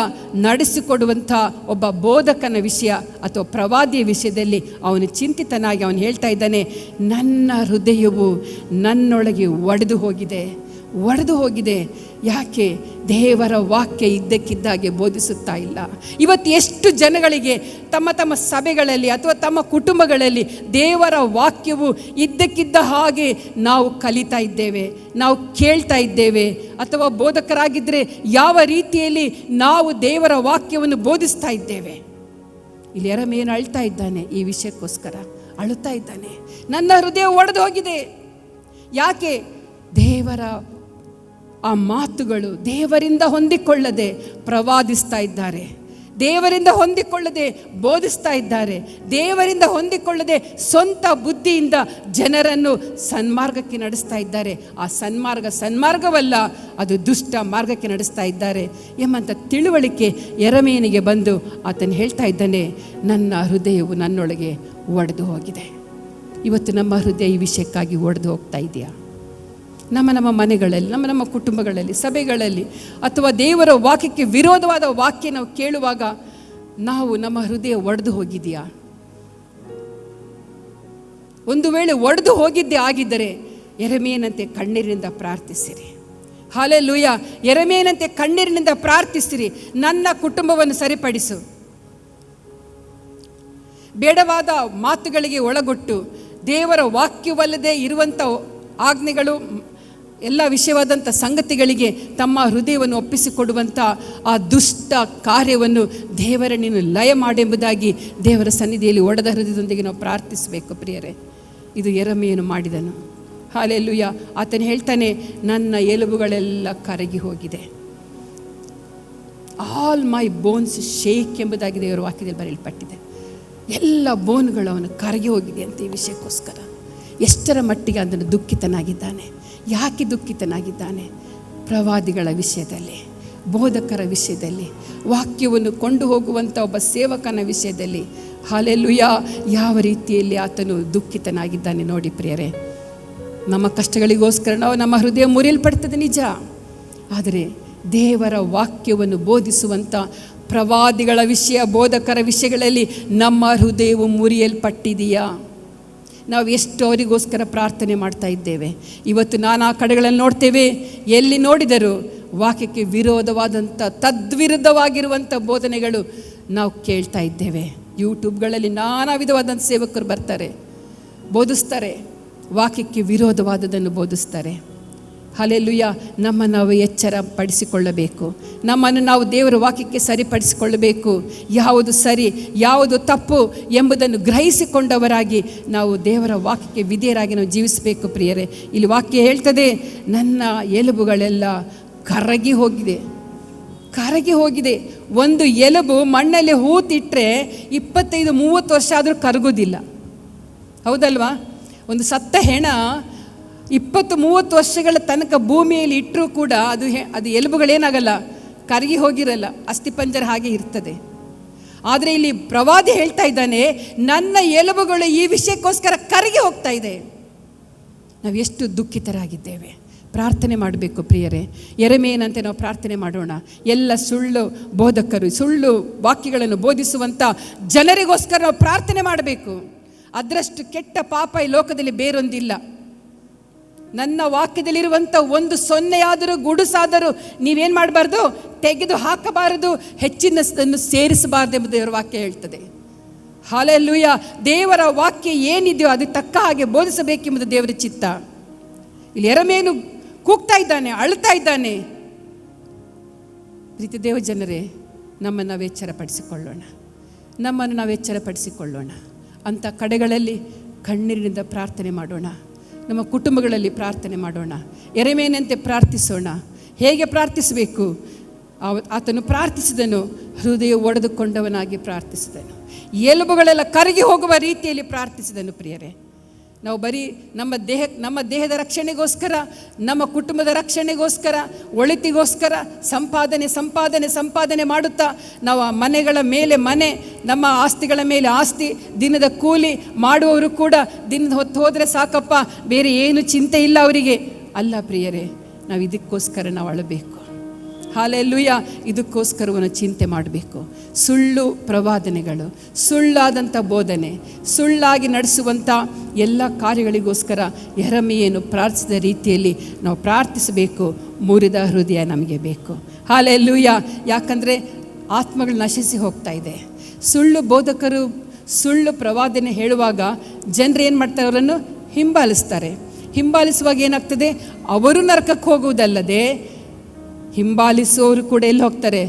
Speaker 1: ನಡೆಸಿಕೊಡುವಂಥ ಒಬ್ಬ ಬೋಧಕನ ವಿಷಯ ಅಥವಾ ಪ್ರವಾದಿಯ ವಿಷಯದಲ್ಲಿ ಅವನು ಚಿಂತಿತನಾಗಿ ಅವನು ಹೇಳ್ತಾ ಇದ್ದಾನೆ, ನನ್ನ ಹೃದಯವು ನನ್ನೊಳಗೆ ಒಡೆದು ಹೋಗಿದೆ. ಯಾಕೆ? ದೇವರ ವಾಕ್ಯ ಇದ್ದಕ್ಕಿದ್ದಾಗೆ ಬೋಧಿಸುತ್ತಾ ಇಲ್ಲ. ಇವತ್ತು ಎಷ್ಟು ಜನಗಳಿಗೆ ತಮ್ಮ ತಮ್ಮ ಸಭೆಗಳಲ್ಲಿ ಅಥವಾ ತಮ್ಮ ಕುಟುಂಬಗಳಲ್ಲಿ ದೇವರ ವಾಕ್ಯವು ಇದ್ದಕ್ಕಿದ್ದ ಹಾಗೆ ನಾವು ಕಲಿತಾ ಇದ್ದೇವೆ, ನಾವು ಕೇಳ್ತಾ ಇದ್ದೇವೆ. ಅಥವಾ ಬೋಧಕರಾಗಿದ್ದರೆ ಯಾವ ರೀತಿಯಲ್ಲಿ ನಾವು ದೇವರ ವಾಕ್ಯವನ್ನು ಬೋಧಿಸ್ತಾ ಇದ್ದೇವೆ. ಇಲ್ಲಿ ಯೆರೆಮೀಯನು ಅಳ್ತಾ ಇದ್ದಾನೆ, ಈ ವಿಷಯಕ್ಕೋಸ್ಕರ ಅಳುತ್ತಾ ಇದ್ದಾನೆ. ನನ್ನ ಹೃದಯ ಒಡೆದು ಹೋಗಿದೆ. ಯಾಕೆ? ದೇವರ ಆ ಮಾತುಗಳು ದೇವರಿಂದ ಹೊಂದಿಕೊಳ್ಳದೆ ಪ್ರವಾದಿಸ್ತಾ ಇದ್ದಾರೆ, ದೇವರಿಂದ ಹೊಂದಿಕೊಳ್ಳದೆ ಬೋಧಿಸ್ತಾ ಇದ್ದಾರೆ, ದೇವರಿಂದ ಹೊಂದಿಕೊಳ್ಳದೆ ಸ್ವಂತ ಬುದ್ಧಿಯಿಂದ ಜನರನ್ನು ಸನ್ಮಾರ್ಗಕ್ಕೆ ನಡೆಸ್ತಾ ಇದ್ದಾರೆ. ಆ ಸನ್ಮಾರ್ಗವಲ್ಲ, ಅದು ದುಷ್ಟ ಮಾರ್ಗಕ್ಕೆ ನಡೆಸ್ತಾ ಇದ್ದಾರೆ ಎಂಬಂಥ ತಿಳುವಳಿಕೆ ಯೆರೆಮೀಯನಿಗೆ ಬಂದು ಆತನು ಹೇಳ್ತಾ ಇದ್ದಾನೆ, ನನ್ನ ಹೃದಯವು ನನ್ನೊಳಗೆ ಒಡೆದು ಹೋಗಿದೆ. ಇವತ್ತು ನಮ್ಮ ಹೃದಯ ಈ ವಿಷಯಕ್ಕಾಗಿ ಒಡೆದು ಹೋಗ್ತಾ ಇದೆಯಾ? ನಮ್ಮ ಮನೆಗಳಲ್ಲಿ, ನಮ್ಮ ಕುಟುಂಬಗಳಲ್ಲಿ, ಸಭೆಗಳಲ್ಲಿ, ಅಥವಾ ದೇವರ ವಾಕ್ಯಕ್ಕೆ ವಿರೋಧವಾದ ವಾಕ್ಯ ನಾವು ಕೇಳುವಾಗ ನಮ್ಮ ಹೃದಯ ಒಡೆದು ಹೋಗಿದೆಯಾ? ಒಂದು ವೇಳೆ ಒಡೆದು ಹೋಗಿದ್ದೇ ಆಗಿದ್ದರೆ ಯೆರೆಮೀಯನಂತೆ ಕಣ್ಣೀರಿನಿಂದ ಪ್ರಾರ್ಥಿಸಿರಿ. ಹಲ್ಲೆಲೂಯಾ! ಯೆರೆಮೀಯನಂತೆ ಕಣ್ಣೀರಿನಿಂದ ಪ್ರಾರ್ಥಿಸಿರಿ, ನನ್ನ ಕುಟುಂಬವನ್ನು ಸರಿಪಡಿಸು. ಬೇಡವಾದ ಮಾತುಗಳಿಗೆ ಒಳಗೊಟ್ಟು ದೇವರ ವಾಕ್ಯವಲ್ಲದೆ ಇರುವಂಥ ಆಜ್ಞೆಗಳು, ಎಲ್ಲ ವಿಷಯವಾದಂಥ ಸಂಗತಿಗಳಿಗೆ ತಮ್ಮ ಹೃದಯವನ್ನು ಒಪ್ಪಿಸಿಕೊಡುವಂಥ ಆ ದುಷ್ಟ ಕಾರ್ಯವನ್ನು ದೇವರ ನೀನು ಲಯ ಮಾಡೆಂಬುದಾಗಿ ದೇವರ ಸನ್ನಿಧಿಯಲ್ಲಿ ಒಡೆದ ಹೃದಯದೊಂದಿಗೆ ನಾವು ಪ್ರಾರ್ಥಿಸಬೇಕು ಪ್ರಿಯರೇ. ಇದು ಯೆರೆಮೀಯನು ಮಾಡಿದನು. ಹಲ್ಲೆಲೂಯಾ! ಆತನು ಹೇಳ್ತಾನೆ, ನನ್ನ ಎಲುಬುಗಳೆಲ್ಲ ಕರಗಿ ಹೋಗಿದೆ. ಆಲ್ ಮೈ ಬೋನ್ಸ್ ಶೇಕ್ ಎಂಬುದಾಗಿ ದೇವರ ವಾಕ್ಯದಲ್ಲಿ ಬರೆಯಲ್ಪಟ್ಟಿದೆ. ಎಲ್ಲ ಬೋನ್ಗಳು ಅವನು ಕರಗಿ ಹೋಗಿದೆ ಅಂತ ಈ ವಿಷಯಕ್ಕೋಸ್ಕರ ಎಷ್ಟರ ಮಟ್ಟಿಗೆ ಅದನ್ನು ದುಃಖಿತನಾಗಿದ್ದಾನೆ. ಯಾಕೆ ದುಃಖಿತನಾಗಿದ್ದಾನೆ? ಪ್ರವಾದಿಗಳ ವಿಷಯದಲ್ಲಿ, ಬೋಧಕರ ವಿಷಯದಲ್ಲಿ, ವಾಕ್ಯವನ್ನು ಕೊಂಡು ಹೋಗುವಂಥ ಒಬ್ಬ ಸೇವಕನ ವಿಷಯದಲ್ಲಿ. ಹಲ್ಲೆಲೂಯಾ! ಯಾವ ರೀತಿಯಲ್ಲಿ ಆತನು ದುಃಖಿತನಾಗಿದ್ದಾನೆ ನೋಡಿ ಪ್ರಿಯರೇ. ನಮ್ಮ ಕಷ್ಟಗಳಿಗೋಸ್ಕರ ನಮ್ಮ ಹೃದಯ ಮುರಿಯಲ್ಪಡ್ತದೆ ನಿಜ. ಆದರೆ ದೇವರ ವಾಕ್ಯವನ್ನು ಬೋಧಿಸುವಂಥ ಪ್ರವಾದಿಗಳ ವಿಷಯ, ಬೋಧಕರ ವಿಷಯಗಳಲ್ಲಿ ನಮ್ಮ ಹೃದಯವು ಮುರಿಯಲ್ಪಟ್ಟಿದೆಯಾ? ನಾವು ಎಷ್ಟು ಅವರಿಗೋಸ್ಕರ ಪ್ರಾರ್ಥನೆ ಮಾಡ್ತಾ ಇದ್ದೇವೆ. ಇವತ್ತು ನಾನಾ ಕಡೆಗಳಲ್ಲಿ ನೋಡ್ತೇವೆ, ಎಲ್ಲಿ ನೋಡಿದರೂ ವಾಕ್ಯಕ್ಕೆ ವಿರೋಧವಾದಂಥ, ತದ್ವಿರುದ್ಧವಾಗಿರುವಂಥ ಬೋಧನೆಗಳು ನಾವು ಕೇಳ್ತಾ ಇದ್ದೇವೆ. ಯೂಟ್ಯೂಬ್ಗಳಲ್ಲಿ ನಾನಾ ವಿಧವಾದಂಥ ಸೇವಕರು ಬರ್ತಾರೆ, ಬೋಧಿಸ್ತಾರೆ, ವಾಕ್ಯಕ್ಕೆ ವಿರೋಧವಾದದನ್ನು ಬೋಧಿಸ್ತಾರೆ. ಹಲ್ಲೆಲೂಯಾ! ನಮ್ಮನ್ನು ನಾವು ಎಚ್ಚರ ಪಡಿಸಿಕೊಳ್ಳಬೇಕು. ನಮ್ಮನ್ನು ನಾವು ದೇವರ ವಾಕ್ಯಕ್ಕೆ ಸರಿಪಡಿಸಿಕೊಳ್ಳಬೇಕು. ಯಾವುದು ಸರಿ, ಯಾವುದು ತಪ್ಪು ಎಂಬುದನ್ನು ಗ್ರಹಿಸಿಕೊಂಡವರಾಗಿ ನಾವು ದೇವರ ವಾಕ್ಯಕ್ಕೆ ವಿಧೇಯರಾಗಿ ನಾವು ಜೀವಿಸಬೇಕು ಪ್ರಿಯರೇ. ಇಲ್ಲಿ ವಾಕ್ಯ ಹೇಳ್ತದೆ, ನನ್ನ ಎಲುಬುಗಳೆಲ್ಲ ಕರಗಿ ಹೋಗಿದೆ. ಒಂದು ಎಲುಬು ಮಣ್ಣಲ್ಲಿ ಹೂತಿಟ್ಟರೆ 25-30 ವರ್ಷ ಆದರೂ ಕರಗೋದಿಲ್ಲ, ಹೌದಲ್ವಾ? ಒಂದು ಸತ್ತ ಹೆಣ 20-30 ವರ್ಷಗಳ ತನಕ ಭೂಮಿಯಲ್ಲಿ ಇಟ್ಟರೂ ಕೂಡ ಅದು ಎಲುಬುಗಳೇನಾಗಲ್ಲ, ಕರಗಿ ಹೋಗಿರಲ್ಲ, ಅಸ್ಥಿಪಂಜರ ಹಾಗೆ ಇರ್ತದೆ. ಆದರೆ ಇಲ್ಲಿ ಪ್ರವಾದಿ ಹೇಳ್ತಾ ಇದ್ದಾನೆ, ನನ್ನ ಎಲುಬುಗಳು ಈ ವಿಷಯಕ್ಕೋಸ್ಕರ ಕರಗಿ ಹೋಗ್ತಾ ಇದೆ. ನಾವು ಎಷ್ಟು ದುಃಖಿತರಾಗಿದ್ದೇವೆ. ಪ್ರಾರ್ಥನೆ ಮಾಡಬೇಕು ಪ್ರಿಯರೇ. ಯೆರೆಮೀಯನಂತೆ ನಾವು ಪ್ರಾರ್ಥನೆ ಮಾಡೋಣ. ಎಲ್ಲ ಸುಳ್ಳು ಬೋಧಕರು, ಸುಳ್ಳು ವಾಕ್ಯಗಳನ್ನು ಬೋಧಿಸುವಂಥ ಜನರಿಗೋಸ್ಕರ ನಾವು ಪ್ರಾರ್ಥನೆ ಮಾಡಬೇಕು. ಅದರಷ್ಟು ಕೆಟ್ಟ ಪಾಪ ಈ ಲೋಕದಲ್ಲಿ ಬೇರೊಂದಿಲ್ಲ. ನನ್ನ ವಾಕ್ಯದಲ್ಲಿರುವಂಥ ಒಂದು ಸೊನ್ನೆಯಾದರೂ ಗುಡುಸಾದರೂ ನೀವೇನು ಮಾಡಬಾರ್ದು, ತೆಗೆದು ಹಾಕಬಾರದು, ಹೆಚ್ಚಿನದನ್ನು ಸೇರಿಸಬಾರ್ದು ಎಂಬುದು ದೇವರ ವಾಕ್ಯ ಹೇಳ್ತದೆ. ಹಲ್ಲೆಲೂಯಾ. ದೇವರ ವಾಕ್ಯ ಏನಿದೆಯೋ ಅದಕ್ಕೆ ತಕ್ಕ ಹಾಗೆ ಬೋಧಿಸಬೇಕೆಂಬುದು ದೇವರ ಚಿತ್ತ. ಇಲ್ಲಿ ಯೆರೆಮೀಯನು ಕೂಗ್ತಾ ಇದ್ದಾನೆ, ಅಳ್ತಾ ಇದ್ದಾನೆ. ಪ್ರೀತಿ ದೇವ ಜನರೇ, ನಮ್ಮನ್ನು ನಾವು ಎಚ್ಚರಪಡಿಸಿಕೊಳ್ಳೋಣ, ನಮ್ಮನ್ನು ನಾವು ಎಚ್ಚರಪಡಿಸಿಕೊಳ್ಳೋಣ. ಅಂಥ ಕಡೆಗಳಲ್ಲಿ ಕಣ್ಣೀರಿನಿಂದ ಪ್ರಾರ್ಥನೆ ಮಾಡೋಣ. ನಮ್ಮ ಕುಟುಂಬಗಳಲ್ಲಿ ಪ್ರಾರ್ಥನೆ ಮಾಡೋಣ. ಯೆರೆಮೀಯನಂತೆ ಪ್ರಾರ್ಥಿಸೋಣ. ಹೇಗೆ ಪ್ರಾರ್ಥಿಸಬೇಕು? ಆತನು ಪ್ರಾರ್ಥಿಸಿದನು, ಹೃದಯ ಒಡೆದುಕೊಂಡವನಾಗಿ ಪ್ರಾರ್ಥಿಸಿದನು, ಎಲುಬುಗಳೆಲ್ಲ ಕರಗಿ ಹೋಗುವ ರೀತಿಯಲ್ಲಿ ಪ್ರಾರ್ಥಿಸಿದನು. ಪ್ರಿಯರೇ, ನಾವು ಬರೀ ನಮ್ಮ ದೇಹದ ರಕ್ಷಣೆಗೋಸ್ಕರ, ನಮ್ಮ ಕುಟುಂಬದ ರಕ್ಷಣೆಗೋಸ್ಕರ, ಒಳಿತಿಗೋಸ್ಕರ ಸಂಪಾದನೆ ಮಾಡುತ್ತಾ ನಾವು ಆ ಮನೆಗಳ ಮೇಲೆ ಮನೆ, ನಮ್ಮ ಆಸ್ತಿಗಳ ಮೇಲೆ ಆಸ್ತಿ, ದಿನದ ಕೂಲಿ ಮಾಡುವವರು ಕೂಡ ದಿನದ ಹೊತ್ತು ಹೋದರೆ ಸಾಕಪ್ಪ, ಬೇರೆ ಏನು ಚಿಂತೆ ಇಲ್ಲ ಅವರಿಗೆ. ಅಲ್ಲ ಪ್ರಿಯರೇ, ನಾವು ಇದಕ್ಕೋಸ್ಕರ ನಾವು ಅಳಬೇಕು. ಹಲ್ಲೆಲೂಯಾ. ಇದಕ್ಕೋಸ್ಕರವನ್ನು ಚಿಂತೆ ಮಾಡಬೇಕು. ಸುಳ್ಳು ಪ್ರವಾದನೆಗಳು, ಸುಳ್ಳಾದಂಥ ಬೋಧನೆ, ಸುಳ್ಳಾಗಿ ನಡೆಸುವಂಥ ಎಲ್ಲ ಕಾರ್ಯಗಳಿಗೋಸ್ಕರ ಯೆರೆಮೀಯನು ಪ್ರಾರ್ಥಿಸಿದ ರೀತಿಯಲ್ಲಿ ನಾವು ಪ್ರಾರ್ಥಿಸಬೇಕು. ಮುರಿದ ಹೃದಯ ನಮಗೆ ಬೇಕು. ಹಲ್ಲೆಲೂಯಾ. ಯಾಕಂದರೆ ಆತ್ಮಗಳು ನಶಿಸಿ ಹೋಗ್ತಾ ಇದೆ. ಸುಳ್ಳು ಬೋಧಕರು ಸುಳ್ಳು ಪ್ರವಾದನೆ ಹೇಳುವಾಗ ಜನರು ಏನು ಮಾಡ್ತಾರೆ? ಅವರನ್ನು ಹಿಂಬಾಲಿಸುವಾಗ ಏನಾಗ್ತದೆ? ಅವರು ನರಕಕ್ಕೆ ಹೋಗುವುದಲ್ಲದೆ ಹಿಂಬಾಲಿಸುವವರು ಕೂಡ ಎಲ್ಲಿ ಹೋಗ್ತಾರೆ?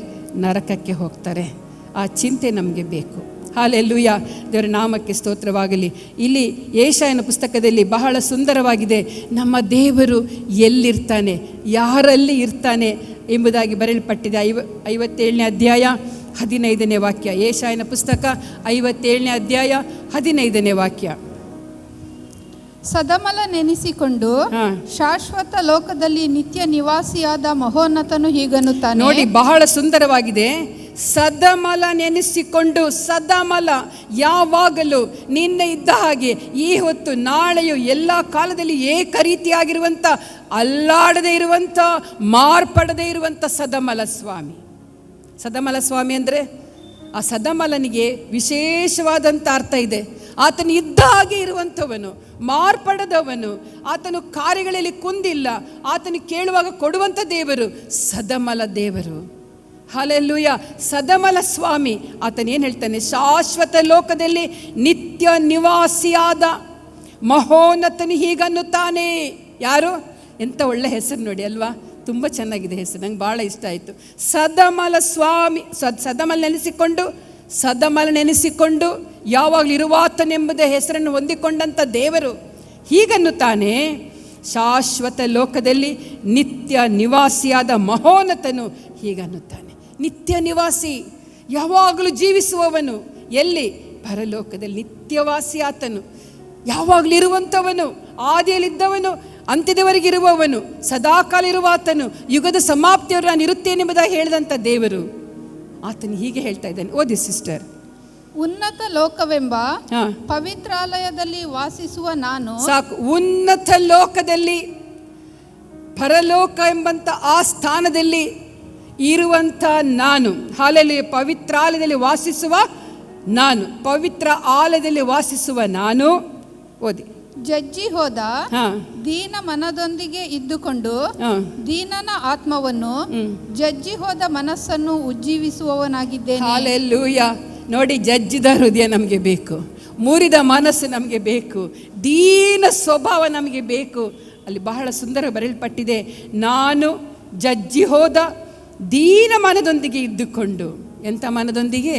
Speaker 1: ನರಕಕ್ಕೆ ಹೋಗ್ತಾರೆ. ಆ ಚಿಂತೆ ನಮಗೆ ಬೇಕು. ಹಲ್ಲೆಲೂಯಾ. ದೇವರ ನಾಮಕ್ಕೆ ಸ್ತೋತ್ರವಾಗಲಿ. ಇಲ್ಲಿ ಯೆಶಾಯನ ಪುಸ್ತಕದಲ್ಲಿ ಬಹಳ ಸುಂದರವಾಗಿದೆ. ನಮ್ಮ ದೇವರು ಎಲ್ಲಿರ್ತಾನೆ, ಯಾರಲ್ಲಿ ಇರ್ತಾನೆ ಎಂಬುದಾಗಿ ಬರೆಯಲ್ಪಟ್ಟಿದೆ. 57ನೇ ಅಧ್ಯಾಯ 15ನೇ ವಾಕ್ಯ. ಯೆಶಾಯನ ಪುಸ್ತಕ 57ನೇ ಅಧ್ಯಾಯ 15ನೇ ವಾಕ್ಯ.
Speaker 2: ಸದಮಲ ನೆನೆಸಿಕೊಂಡು ಶಾಶ್ವತ ಲೋಕದಲ್ಲಿ ನಿತ್ಯ ನಿವಾಸಿಯಾದ ಮಹೋನ್ನತನು ಹೀಗನ್ನುತ್ತಾನೆ.
Speaker 1: ನೋಡಿ, ಬಹಳ ಸುಂದರವಾಗಿದೆ. ಸದಮಲ ನೆನೆಸಿಕೊಂಡು, ಸದಮಲ ಯಾವಾಗಲೂ ನಿನ್ನೆ ಇದ್ದ ಹಾಗೆ ಈ ಹೊತ್ತು ನಾಳೆಯು ಎಲ್ಲ ಕಾಲದಲ್ಲಿ ಏಕ ರೀತಿಯಾಗಿರುವಂಥ, ಅಲ್ಲಾಡದೇ ಇರುವಂಥ, ಮಾರ್ಪಡದೇ ಇರುವಂಥ ಸದಮಲ ಸ್ವಾಮಿ. ಸದಮಲ ಸ್ವಾಮಿ ಅಂದರೆ ಆ ಸದಮಲನಿಗೆ ವಿಶೇಷವಾದಂಥ ಅರ್ಥ ಇದೆ. ಆತನು ಇದ್ದ ಹಾಗೆ ಇರುವಂಥವನು, ಮಾರ್ಪಡದವನು, ಆತನು ಕಾರ್ಯಗಳಲ್ಲಿ ಕುಂದಿಲ್ಲ, ಆತನು ಕೇಳುವಾಗ ಕೊಡುವಂಥ ದೇವರು ಸದಮಲ ದೇವರು. ಹಲ್ಲೆಲೂಯಾ. ಸದಮಲ ಸ್ವಾಮಿ. ಆತನೇನು ಹೇಳ್ತಾನೆ? ಶಾಶ್ವತ ಲೋಕದಲ್ಲಿ ನಿತ್ಯ ನಿವಾಸಿಯಾದ ಮಹೋನ್ನತನು ಹೀಗನ್ನುತ್ತಾನೆ. ಯಾರು? ಎಂಥ ಒಳ್ಳೆ ಹೆಸರು ನೋಡಿ ಅಲ್ವಾ? ತುಂಬ ಚೆನ್ನಾಗಿದೆ ಹೆಸರು, ನಂಗೆ ಭಾಳ ಇಷ್ಟ ಆಯಿತು. ಸದಮಲ ಸ್ವಾಮಿ. ಸದಮಲ ನೆನೆಸಿಕೊಂಡು ಯಾವಾಗಲೂ ಇರುವಾತನೆಂಬುದೇ ಹೆಸರನ್ನು ಹೊಂದಿಕೊಂಡಂಥ ದೇವರು ಹೀಗನ್ನುತ್ತಾನೆ, ಶಾಶ್ವತ ಲೋಕದಲ್ಲಿ ನಿತ್ಯ ನಿವಾಸಿಯಾದ ಮಹೋನ್ನತನು ಹೀಗನ್ನುತ್ತಾನೆ. ನಿತ್ಯ ನಿವಾಸಿ, ಯಾವಾಗಲೂ ಜೀವಿಸುವವನು. ಎಲ್ಲಿ? ಪರಲೋಕದಲ್ಲಿ ನಿತ್ಯವಾಸಿ ಆತನು, ಯಾವಾಗಲೂ ಇರುವಂಥವನು, ಆದಿಯಲ್ಲಿದ್ದವನು, ಅಂತ್ಯದವರೆಗಿರುವವನು, ಸದಾಕಾಲ ಇರುವಾತನು, ಯುಗದ ಸಮಾಪ್ತಿಯವರು ನಾನು ಇರುತ್ತೇನೆಂಬುದಾಗಿ ಹೇಳಿದಂಥ ದೇವರು. ಆತನು ಹೀಗೆ ಹೇಳ್ತಾ ಇದ್ದಾನೆ. ಓದಿ ಸಿಸ್ಟರ್.
Speaker 2: ಉನ್ನತ ಲೋಕವೆಂಬ ಪವಿತ್ರಾಲಯದಲ್ಲಿ ವಾಸಿಸುವ ನಾನು.
Speaker 1: ಸಾಕು. ಉನ್ನತ ಲೋಕದಲ್ಲಿ, ಪರಲೋಕ ಎಂಬಂಥ ಆ ಸ್ಥಾನದಲ್ಲಿ ಇರುವಂಥ ನಾನು. ಹಲ್ಲೆಲೂಯಾ. ಪವಿತ್ರಾಲಯದಲ್ಲಿ ವಾಸಿಸುವ ನಾನು, ಪವಿತ್ರ ಆಲಯದಲ್ಲಿ ವಾಸಿಸುವ ನಾನು. ಓದಿ.
Speaker 2: ಜಜ್ಜಿ ಹೋದ ದೀನ ಮನದೊಂದಿಗೆ ಇದ್ದುಕೊಂಡು ದೀನನ ಆತ್ಮವನ್ನು, ಜಜ್ಜಿ ಹೋದ ಮನಸ್ಸನ್ನು ಉಜ್ಜೀವಿಸುವವನಾಗಿದ್ದೇನೆ.
Speaker 1: ಹಲ್ಲೆಲೂಯಾ. ನೋಡಿ, ಜಜ್ಜಿದ ಹೃದಯ ನಮಗೆ ಬೇಕು, ಮುರಿದ ಮನಸ್ಸು ನಮಗೆ ಬೇಕು, ದೀನ ಸ್ವಭಾವ ನಮಗೆ ಬೇಕು. ಅಲ್ಲಿ ಬಹಳ ಸುಂದರ ಬರೆಯಲ್ಪಟ್ಟಿದೆ, ನಾನು ಜಜ್ಜಿ ಹೋದ ದೀನ ಮನದೊಂದಿಗೆ ಇದ್ದುಕೊಂಡು. ಎಂಥ ಮನದೊಂದಿಗೆ?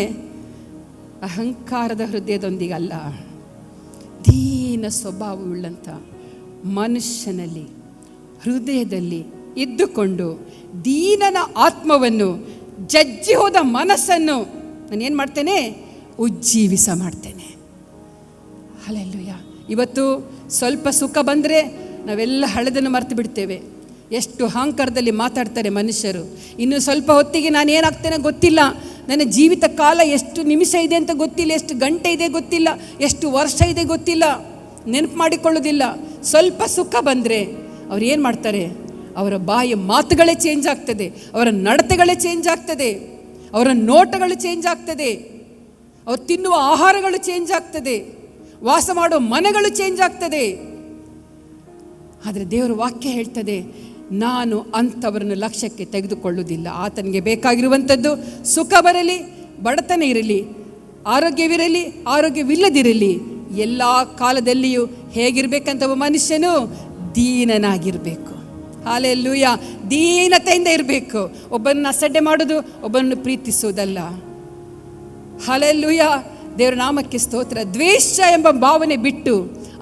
Speaker 1: ಅಹಂಕಾರದ ಹೃದಯದೊಂದಿಗೆ ಅಲ್ಲ, ದೀನ ಸ್ವಭಾವವುಳ್ಳಂಥ ಮನುಷ್ಯನಲ್ಲಿ, ಹೃದಯದಲ್ಲಿ ಇದ್ದುಕೊಂಡು ದೀನನ ಆತ್ಮವನ್ನು, ಜಜ್ಜಿ ಹೋದ ಮನಸ್ಸನ್ನು ನಾನೇನು ಮಾಡ್ತೇನೆ? ಉಜ್ಜೀವಿಸ ಮಾಡ್ತೇನೆ. ಹಲ್ಲೆಲೂಯಾ. ಇವತ್ತು ಸ್ವಲ್ಪ ಸುಖ ಬಂದರೆ ನಾವೆಲ್ಲ ಹಳೆದನ್ನು ಮರೆತು ಬಿಡ್ತೇವೆ. ಎಷ್ಟು ಅಹಂಕಾರದಲ್ಲಿ ಮಾತಾಡ್ತಾರೆ ಮನುಷ್ಯರು. ಇನ್ನು ಸ್ವಲ್ಪ ಹೊತ್ತಿಗೆ ನಾನು ಏನಾಗ್ತೇನೆ ಗೊತ್ತಿಲ್ಲ, ನನ್ನ ಜೀವಿತ ಕಾಲ ಎಷ್ಟು ನಿಮಿಷ ಇದೆ ಅಂತ ಗೊತ್ತಿಲ್ಲ, ಎಷ್ಟು ಗಂಟೆ ಇದೆ ಗೊತ್ತಿಲ್ಲ, ಎಷ್ಟು ವರ್ಷ ಇದೆ ಗೊತ್ತಿಲ್ಲ, ನೆನಪು ಮಾಡಿಕೊಳ್ಳೋದಿಲ್ಲ. ಸ್ವಲ್ಪ ಸುಖ ಬಂದರೆ ಅವ್ರು ಏನು ಮಾಡ್ತಾರೆ? ಅವರ ಬಾಯಿಯ ಮಾತುಗಳೇ ಚೇಂಜ್ ಆಗ್ತದೆ, ಅವರ ನಡತೆಗಳೇ ಚೇಂಜ್ ಆಗ್ತದೆ, ಅವರ ನೋಟಗಳು ಚೇಂಜ್ ಆಗ್ತದೆ, ಅವ್ರು ತಿನ್ನುವ ಆಹಾರಗಳು ಚೇಂಜ್ ಆಗ್ತದೆ, ವಾಸ ಮಾಡೋ ಮನೆಗಳು ಚೇಂಜ್ ಆಗ್ತದೆ. ಆದರೆ ದೇವರ ವಾಕ್ಯ ಹೇಳ್ತದೆ, ನಾನು ಅಂಥವರನ್ನು ಲಕ್ಷ್ಯಕ್ಕೆ ತೆಗೆದುಕೊಳ್ಳುವುದಿಲ್ಲ. ಆತನಿಗೆ ಬೇಕಾಗಿರುವಂಥದ್ದು ಸುಖ ಬರಲಿ, ಬಡತನ ಇರಲಿ, ಆರೋಗ್ಯವಿರಲಿ ಆರೋಗ್ಯವಿಲ್ಲದಿರಲಿ, ಎಲ್ಲ ಕಾಲದಲ್ಲಿಯೂ ಹೇಗಿರಬೇಕಂತ ಒಬ್ಬ ಮನುಷ್ಯನು ದೀನನಾಗಿರಬೇಕು. ಹಲ್ಲೆಲೂಯ. ದೀನತೆಯಿಂದ ಇರಬೇಕು. ಒಬ್ಬನನ್ನು ಅಸಡ್ಡೆ ಮಾಡೋದು, ಒಬ್ಬನನ್ನು ಪ್ರೀತಿಸುವುದಲ್ಲ. ಹಲ್ಲೆಲೂಯ. ದೇವರ ನಾಮಕ್ಕೆ ಸ್ತೋತ್ರ. ದ್ವೇಷ ಎಂಬ ಭಾವನೆ ಬಿಟ್ಟು,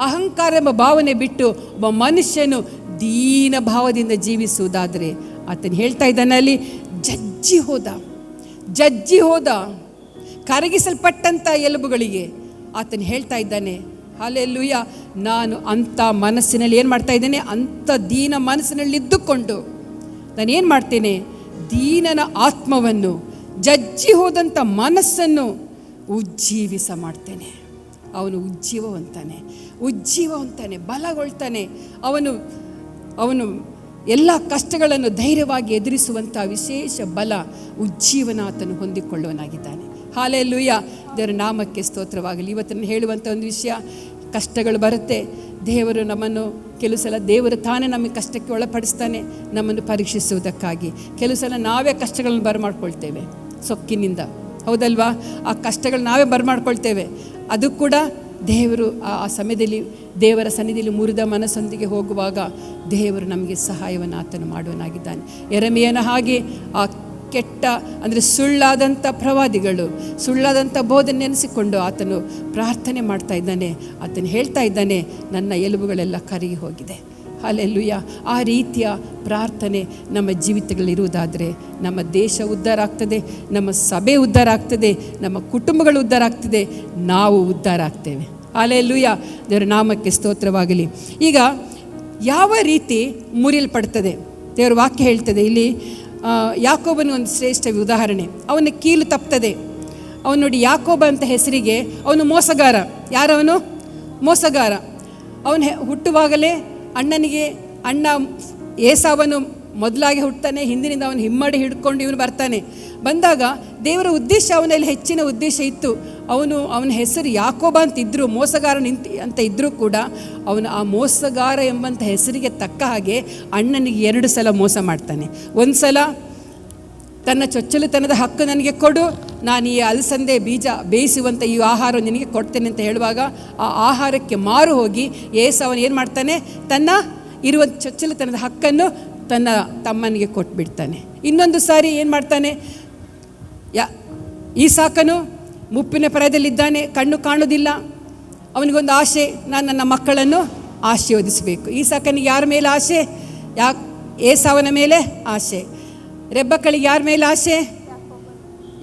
Speaker 1: ಅಹಂಕಾರ ಎಂಬ ಭಾವನೆ ಬಿಟ್ಟು ಒಬ್ಬ ಮನುಷ್ಯನು ದೀನ ಭಾವದಿಂದ ಜೀವಿಸುವುದಾದರೆ, ಆತನು ಹೇಳ್ತಾ ಇದ್ದಾನೆ ಅಲ್ಲಿ, ಜಜ್ಜಿ ಹೋದ ಕರಗಿಸಲ್ಪಟ್ಟಂಥ ಎಲುಬುಗಳಿಗೆ ಆತನು ಹೇಳ್ತಾ ಇದ್ದಾನೆ, ಹಲ್ಲೆಲೂಯ, ನಾನು ಅಂಥ ಮನಸ್ಸಿನಲ್ಲಿ ಏನು ಮಾಡ್ತಾ ಇದ್ದೇನೆ, ಅಂಥ ದೀನ ಮನಸ್ಸಿನಲ್ಲಿ ಇದ್ದುಕೊಂಡು ನಾನು ಏನು ಮಾಡ್ತೇನೆ, ದೀನನ ಆತ್ಮವನ್ನು, ಜಜ್ಜಿ ಹೋದಂಥ ಮನಸ್ಸನ್ನು ಉಜ್ಜೀವಿಸ ಮಾಡ್ತೇನೆ. ಅವನು ಉಜ್ಜೀವವಂತಾನೆ, ಬಲಗೊಳ್ತಾನೆ. ಅವನು ಎಲ್ಲ ಕಷ್ಟಗಳನ್ನು ಧೈರ್ಯವಾಗಿ ಎದುರಿಸುವಂಥ ವಿಶೇಷ ಬಲ, ಉಜ್ಜೀವನ ಆತನು ಹೊಂದಿಕೊಳ್ಳುವನಾಗಿದ್ದಾನೆ. ಹಲ್ಲೆಲೂಯ. ದೇವರ ನಾಮಕ್ಕೆ ಸ್ತೋತ್ರವಾಗಲಿ. ಇವತ್ತನ್ನು ಹೇಳುವಂಥ ಒಂದು ವಿಷಯ, ಕಷ್ಟಗಳು ಬರುತ್ತೆ. ದೇವರು ನಮ್ಮನ್ನು ಕೆಲವು ಸಲ ದೇವರು ತಾನೇ ನಮಗೆ ಕಷ್ಟಕ್ಕೆ ಒಳಪಡಿಸ್ತಾನೆ, ನಮ್ಮನ್ನು ಪರೀಕ್ಷಿಸುವುದಕ್ಕಾಗಿ. ಕೆಲವು ಸಲ ನಾವೇ ಕಷ್ಟಗಳನ್ನು ಬರಮಾಡ್ಕೊಳ್ತೇವೆ ಸೊಕ್ಕಿನಿಂದ, ಹೌದಲ್ವಾ? ಆ ಕಷ್ಟಗಳು ನಾವೇ ಬರಮಾಡ್ಕೊಳ್ತೇವೆ. ಅದು ಕೂಡ ದೇವರು ಆ ಸಮಯದಲ್ಲಿ ದೇವರ ಸನ್ನಿಧಿಯಲ್ಲಿ ಮುರಿದ ಮನಸ್ಸೊಂದಿಗೆ ಹೋಗುವಾಗ ದೇವರು ನಮಗೆ ಸಹಾಯವನ್ನು ಆತನು ಮಾಡುವನಾಗಿದ್ದಾನೆ. ಯೆರೆಮೀಯನ ಹಾಗೆ ಆ ಕೆಟ್ಟ ಅಂದರೆ ಸುಳ್ಳಾದಂಥ ಪ್ರವಾದಿಗಳು, ಸುಳ್ಳಾದಂಥ ಬೋಧನೆ ನೆನೆಸಿಕೊಂಡು ಆತನು ಪ್ರಾರ್ಥನೆ ಮಾಡ್ತಾ ಇದ್ದಾನೆ. ಆತನು ಹೇಳ್ತಾ ಇದ್ದಾನೆ, ನನ್ನ ಎಲುಬುಗಳೆಲ್ಲ ಕರಗಿ ಹೋಗಿದೆ. ಹಲ್ಲೆಲೂಯ. ಆ ರೀತಿಯ ಪ್ರಾರ್ಥನೆ ನಮ್ಮ ಜೀವಿತಗಳಿರುವುದಾದರೆ ನಮ್ಮ ದೇಶ ಉದ್ಧಾರ ಆಗ್ತದೆ, ನಮ್ಮ ಸಭೆ ಉದ್ಧಾರ ಆಗ್ತದೆ, ನಮ್ಮ ಕುಟುಂಬಗಳು ಉದ್ಧಾರ ಆಗ್ತದೆ, ನಾವು ಉದ್ಧಾರ ಆಗ್ತೇವೆ. ಹಲ್ಲೆಲೂಯ. ದೇವರ ನಾಮಕ್ಕೆ ಸ್ತೋತ್ರವಾಗಲಿ. ಈಗ ಯಾವ ರೀತಿ ಮುರಿಯಲ್ಪಡ್ತದೆ ದೇವರ ವಾಕ್ಯ ಹೇಳ್ತದೆ ಇಲ್ಲಿ. ಯಾಕೋಬನ ಒಂದು ಶ್ರೇಷ್ಠ ಉದಾಹರಣೆ. ಅವನ ಕೀಲು ತಪ್ತದೆ. ಅವನು ನೋಡಿ, ಯಾಕೋಬ ಅಂತ ಹೆಸರಿಗೆ ಅವನು ಮೋಸಗಾರ. ಯಾರವನು? ಮೋಸಗಾರ. ಅವನು ಹುಟ್ಟುವಾಗಲೇ ಅಣ್ಣ ಏಸಾವನು ಮೊದಲಾಗಿ ಹುಟ್ಟುತ್ತಾನೆ. ಹಿಂದಿನಿಂದ ಅವನು ಹಿಮ್ಮಡಿ ಹಿಡ್ಕೊಂಡು ಇವನು ಬರ್ತಾನೆ. ಬಂದಾಗ ದೇವರ ಉದ್ದೇಶ ಅವನಲ್ಲಿ ಹೆಚ್ಚಿನ ಉದ್ದೇಶ ಇತ್ತು. ಅವನ ಹೆಸರು ಯಾಕೋಬ ಅಂತಿದ್ದರು, ಮೋಸಗಾರ ಅಂತ ಇದ್ದರೂ ಕೂಡ ಅವನು ಆ ಮೋಸಗಾರ ಎಂಬಂಥ ಹೆಸರಿಗೆ ತಕ್ಕ ಹಾಗೆ ಅಣ್ಣನಿಗೆ 2 ಸಲ ಮೋಸ ಮಾಡ್ತಾನೆ. ಒಂದು ಸಲ ತನ್ನ ಚೊಚ್ಚಲುತನದ ಹಕ್ಕು ನನಗೆ ಕೊಡು, ನಾನು ಈ ಅಲಸಂದೆ ಬೀಜ ಬೇಯಿಸುವಂಥ ಈ ಆಹಾರ ನಿನಗೆ ಕೊಡ್ತೇನೆ ಅಂತ ಹೇಳುವಾಗ ಆ ಆಹಾರಕ್ಕೆ ಮಾರು ಹೋಗಿ ಏಸಾವನು ಏನು ಮಾಡ್ತಾನೆ, ತನ್ನ ಇರುವ ಚೊಚ್ಚಲುತನದ ಹಕ್ಕನ್ನು ತನ್ನ ತಮ್ಮನಿಗೆ ಕೊಟ್ಬಿಡ್ತಾನೆ. ಇನ್ನೊಂದು ಸಾರಿ ಏನು ಮಾಡ್ತಾನೆ, ಈಸಾಕನು ಮುಪ್ಪಿನ ಪ್ರಾಯದಲ್ಲಿದ್ದಾನೆ, ಕಣ್ಣು ಕಾಣುವುದಿಲ್ಲ. ಅವನಿಗೊಂದು ಆಸೆ, ನಾನು ನನ್ನ ಮಕ್ಕಳನ್ನು ಆಶೀರ್ವದಿಸಬೇಕು. ಈಸಾಕನಿಗೆ ಯಾರ ಮೇಲೆ ಆಸೆ? ಏಸಾವನ ಮೇಲೆ ಆಸೆ. ರೆಬ್ಬಕ್ಕಳಿಗೆ ಯಾರ ಮೇಲೆ ಆಸೆ?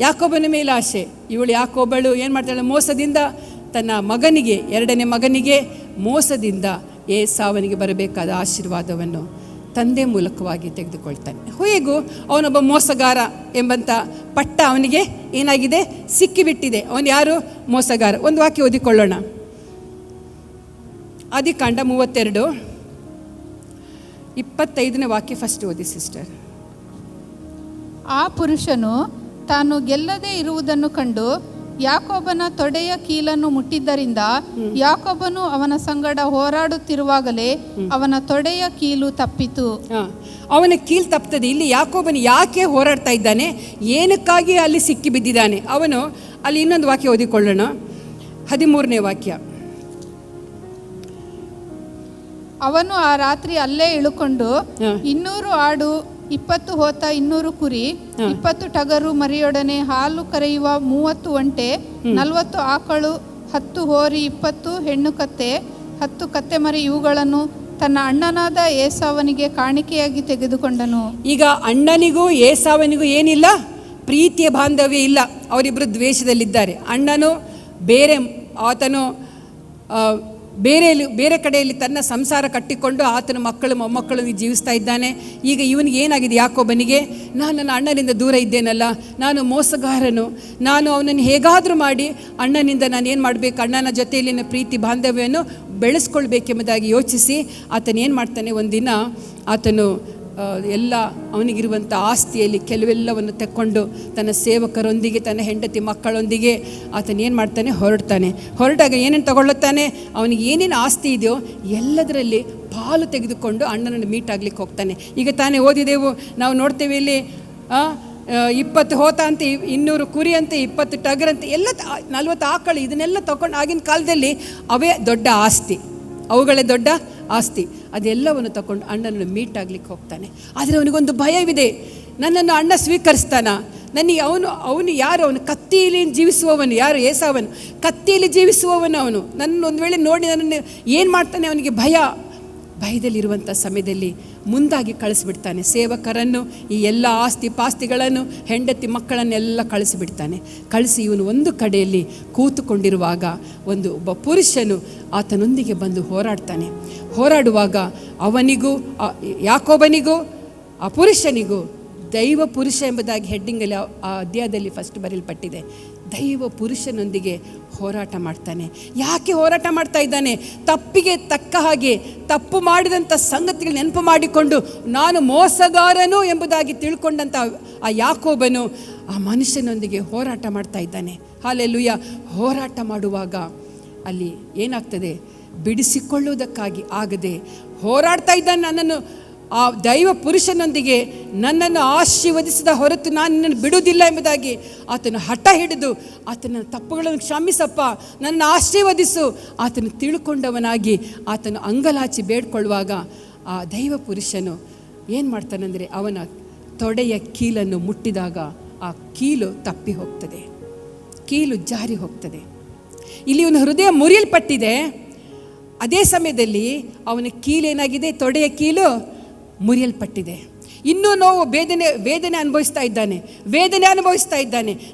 Speaker 1: ಯಾಕೋಬನ ಮೇಲೆ ಆಸೆ. ಇವಳು ಯಾಕೋಬಳು ಏನು ಮಾಡ್ತಾಳೆ, ಮೋಸದಿಂದ ತನ್ನ ಮಗನಿಗೆ, 2ನೇ ಮಗನಿಗೆ ಮೋಸದಿಂದ ಏಸಾವನಿಗೆ ಬರಬೇಕಾದ ಆಶೀರ್ವಾದವನ್ನು ತಂದೆ ಮೂಲಕವಾಗಿ ತೆಗೆದುಕೊಳ್ತಾನೆ. ಹೇಗೂ ಅವನೊಬ್ಬ ಮೋಸಗಾರ ಎಂಬಂಥ ಪಟ್ಟ ಅವನಿಗೆ ಏನಾಗಿದೆ, ಸಿಕ್ಕಿಬಿಟ್ಟಿದೆ. ಅವನು ಯಾರು? ಮೋಸಗಾರ. ಒಂದು ವಾಕ್ಯ ಓದಿಕೊಳ್ಳೋಣ. ಆದಿಕಾಂಡ 32:25 ವಾಕ್ಯ ಫಸ್ಟ್ ಓದಿ ಸಿಸ್ಟರ್.
Speaker 2: ಆ ಪುರುಷನು ತಾನು ಗೆಲ್ಲದೆ ಇರುವುದನ್ನು ಕಂಡು ಯಾಕೋಬನ ತೊಡೆಯ ಕೀಲನ್ನು ಮುಟ್ಟಿದ್ದರಿಂದ ಯಾಕೋಬನು ಅವನ ಸಂಗಡ ಹೋರಾಡುತ್ತಿರುವಾಗಲೇ ಅವನ ತೊಡೆಯ ಕೀಲು ತಪ್ಪಿತು.
Speaker 1: ಅವನ ಕೀಲು ತಪ್ತದೆ. ಇಲ್ಲಿ ಯಾಕೋಬನು ಯಾಕೆ ಹೋರಾಡ್ತಾ ಇದ್ದಾನೆ, ಏನಕ್ಕಾಗಿ ಅಲ್ಲಿ ಸಿಕ್ಕಿ ಬಿದ್ದಿದ್ದಾನೆ ಅವನು? ಅಲ್ಲಿ ಇನ್ನೊಂದು ವಾಕ್ಯ ಓದಿಕೊಳ್ಳೋಣ, 13ನೇ ವಾಕ್ಯ.
Speaker 2: ಅವನು ಆ ರಾತ್ರಿ ಅಲ್ಲೇ ಇಳುಕೊಂಡು 200 ಆಡು, 20 ಹೋತ, 200 ಕುರಿ, 20 ಟಗರು ಮರಿಯೊಡನೆ ಹಾಲು ಕರೆಯುವ 30 ಒಂಟೆ, 40 ಆಕಳು, 10 ಹೋರಿ, 20 ಹೆಣ್ಣು ಕತ್ತೆ, 10 ಕತ್ತೆ ಮರಿ, ಇವುಗಳನ್ನು ತನ್ನ ಅಣ್ಣನಾದ ಏಸಾವನಿಗೆ ಕಾಣಿಕೆಯಾಗಿ ತೆಗೆದುಕೊಂಡನು. ಈಗ
Speaker 1: ಅಣ್ಣನಿಗೂ ಏಸಾವನಿಗೂ ಏನಿಲ್ಲ, ಪ್ರೀತಿಯ ಬಾಂಧವ್ಯ ಇಲ್ಲ. ಅವರಿಬ್ಬರು ದ್ವೇಷದಲ್ಲಿದ್ದಾರೆ. ಅಣ್ಣನು ಬೇರೆ, ಆತನು ಬೇರೆ ಕಡೆಯಲ್ಲಿ ತನ್ನ ಸಂಸಾರ ಕಟ್ಟಿಕೊಂಡು ಆತನ ಮಕ್ಕಳು ಮೊಮ್ಮಕ್ಕಳು ಜೀವಿಸ್ತಾ ಇದ್ದಾನೆ. ಈಗ ಇವನಿಗೆ ಏನಾಗಿದೆ, ಯಾಕೋಬನಿಗೆ, ನಾನು ನನ್ನ ಅಣ್ಣನಿಂದ ದೂರ ಇದ್ದೇನಲ್ಲ, ನಾನು ಮೋಸಗಾರನು, ನಾನು ಅವನನ್ನು ಹೇಗಾದರೂ ಮಾಡಿ ಅಣ್ಣನಿಂದ ನಾನು ಏನು ಮಾಡಬೇಕು, ಅಣ್ಣನ ಜೊತೆಯಲ್ಲಿನ ಪ್ರೀತಿ ಬಾಂಧವ್ಯವನ್ನು ಬೆಳೆಸ್ಕೊಳ್ಬೇಕೆಂಬುದಾಗಿ ಯೋಚಿಸಿ ಆತನು ಏನು ಮಾಡ್ತಾನೆ, ಒಂದಿನ ಆತನು ಎಲ್ಲ ಅವನಿಗಿರುವಂಥ ಆಸ್ತಿಯಲ್ಲಿ ಕೆಲವೆಲ್ಲವನ್ನು ತೆಕ್ಕೊಂಡು ತನ್ನ ಸೇವಕರೊಂದಿಗೆ, ತನ್ನ ಹೆಂಡತಿ ಮಕ್ಕಳೊಂದಿಗೆ ಆತನು ಏನು ಮಾಡ್ತಾನೆ, ಹೊರಟಾಗ ಏನೇನು ತಗೊಳ್ಳುತ್ತಾನೆ, ಅವನಿಗೆ ಏನೇನು ಆಸ್ತಿ ಇದೆಯೋ ಎಲ್ಲದರಲ್ಲಿ ಪಾಲು ತೆಗೆದುಕೊಂಡು ಅಣ್ಣನನ್ನು ಮೀಟ್ ಆಗ್ಲಿಕ್ಕೆ ಹೋಗ್ತಾನೆ. ಈಗ ತಾನೇ ಓದಿದೆವು, ನಾವು ನೋಡ್ತೇವೆ ಇಲ್ಲಿ 20 ಹೋತ ಅಂತೆ, 200 ಕುರಿ ಅಂತೆ, 20 ಟಗರಂತೆ, ಎಲ್ಲ 40 ಆಕಳು, ಇದನ್ನೆಲ್ಲ ತಗೊಂಡು ಆಗಿನ ಕಾಲದಲ್ಲಿ ಅವೇ ದೊಡ್ಡ ಆಸ್ತಿ, ಅವುಗಳೇ ದೊಡ್ಡ ಆಸ್ತಿ. ಅದೆಲ್ಲವನ್ನು ತಗೊಂಡು ಅಣ್ಣನನ್ನು ಮೀಟ್ ಆಗ್ಲಿಕ್ಕೆ ಹೋಗ್ತಾನೆ. ಆದರೆ ಅವನಿಗೊಂದು ಭಯವಿದೆ, ನನ್ನನ್ನು ಅಣ್ಣ ಸ್ವೀಕರಿಸ್ತಾನ? ನನಗೆ ಅವನು ಯಾರು? ಅವನು ಕತ್ತಿಯಲ್ಲಿ ಜೀವಿಸುವವನು. ಯಾರು? ಏಸಾವನು. ಕತ್ತಿಯಲ್ಲಿ ಜೀವಿಸುವವನು ಅವನು. ನನ್ನ ಒಂದು ವೇಳೆ ನೋಡಿ ನನ್ನನ್ನು ಏನು ಮಾಡ್ತಾನೆ? ಅವನಿಗೆ ಭಯದಲ್ಲಿರುವಂಥ ಸಮಯದಲ್ಲಿ ಮುಂದಾಗಿ ಕಳಿಸ್ಬಿಡ್ತಾನೆ ಸೇವಕರನ್ನು, ಈ ಎಲ್ಲ ಆಸ್ತಿ ಪಾಸ್ತಿಗಳನ್ನು, ಹೆಂಡತಿ ಮಕ್ಕಳನ್ನೆಲ್ಲ ಕಳಿಸಿಬಿಡ್ತಾನೆ. ಕಳಿಸಿ ಇವನು ಒಂದು ಕಡೆಯಲ್ಲಿ ಕೂತುಕೊಂಡಿರುವಾಗ ಒಬ್ಬ ಪುರುಷನು ಆತನೊಂದಿಗೆ ಬಂದು ಹೋರಾಡುವಾಗ ಅವನಿಗೂ ಯಾಕೋಬನಿಗೂ ಆ ಪುರುಷನಿಗೂ ದೈವ ಪುರುಷ ಎಂಬುದಾಗಿ ಹೆಡ್ಡಿಂಗಲ್ಲಿ ಆ ಅಧ್ಯಾಯದಲ್ಲಿ ಫಸ್ಟ್ ಬರೆಯಲ್ಪಟ್ಟಿದೆ. ದೈವ ಪುರುಷನೊಂದಿಗೆ ಹೋರಾಟ ಮಾಡ್ತಾನೆ. ಯಾಕೆ ಹೋರಾಟ ಮಾಡ್ತಾ ಇದ್ದಾನೆ? ತಪ್ಪಿಗೆ ತಕ್ಕ ಹಾಗೆ ತಪ್ಪು ಮಾಡಿದಂಥ ಸಂಗತಿಗಳು ನೆನಪು ಮಾಡಿಕೊಂಡು ನಾನು ಮೋಸಗಾರನು ಎಂಬುದಾಗಿ ತಿಳ್ಕೊಂಡಂಥ ಆ ಯಾಕೋಬನು ಆ ಮನುಷ್ಯನೊಂದಿಗೆ ಹೋರಾಟ ಮಾಡ್ತಾ ಇದ್ದಾನೆ. ಹಲ್ಲೆಲೂಯಾ. ಹೋರಾಟ ಮಾಡುವಾಗ ಅಲ್ಲಿ ಏನಾಗ್ತದೆ? ಬಿಡಿಸಿಕೊಳ್ಳುವುದಕ್ಕಾಗಿ ಆಗದೆ ಹೋರಾಡ್ತಾ ಇದ್ದಾನೆ. ನನ್ನನ್ನು ಆ ದೈವ ಪುರುಷನೊಂದಿಗೆ ನನ್ನನ್ನು ಆಶೀರ್ವದಿಸಿದ ಹೊರತು ನಾನು ನಿನ್ನನ್ನು ಬಿಡುವುದಿಲ್ಲ ಎಂಬುದಾಗಿ ಆತನು ಹಠ ಹಿಡಿದು ಆತನ ತಪ್ಪುಗಳನ್ನು ಕ್ಷಮಿಸಪ್ಪ, ನನ್ನ ಆಶೀರ್ವದಿಸು ಆತನು ತಿಳ್ಕೊಂಡವನಾಗಿ ಆತನು ಅಂಗಲಾಚಿ ಬೇಡ್ಕೊಳ್ಳುವಾಗ ಆ ದೈವ ಪುರುಷನು ಏನು ಮಾಡ್ತಾನೆಂದರೆ ಅವನ ತೊಡೆಯ ಕೀಲನ್ನು ಮುಟ್ಟಿದಾಗ ಆ ಕೀಲು ತಪ್ಪಿ ಹೋಗ್ತದೆ, ಕೀಲು ಜಾರಿ ಹೋಗ್ತದೆ. ಇಲ್ಲಿ ಇವನ ಹೃದಯ ಮುರಿಯಲ್ಪಟ್ಟಿದೆ. ಅದೇ ಸಮಯದಲ್ಲಿ ಅವನ ಕೀಲೇನಾಗಿದೆ? ತೊಡೆಯ ಕೀಲು ಮುರಿಯಲ್ಪಟ್ಟಿದೆ. ಇನ್ನೂ ನೋವು, ವೇದನೆ ಅನುಭವಿಸ್ತಾ ಇದ್ದಾನೆ.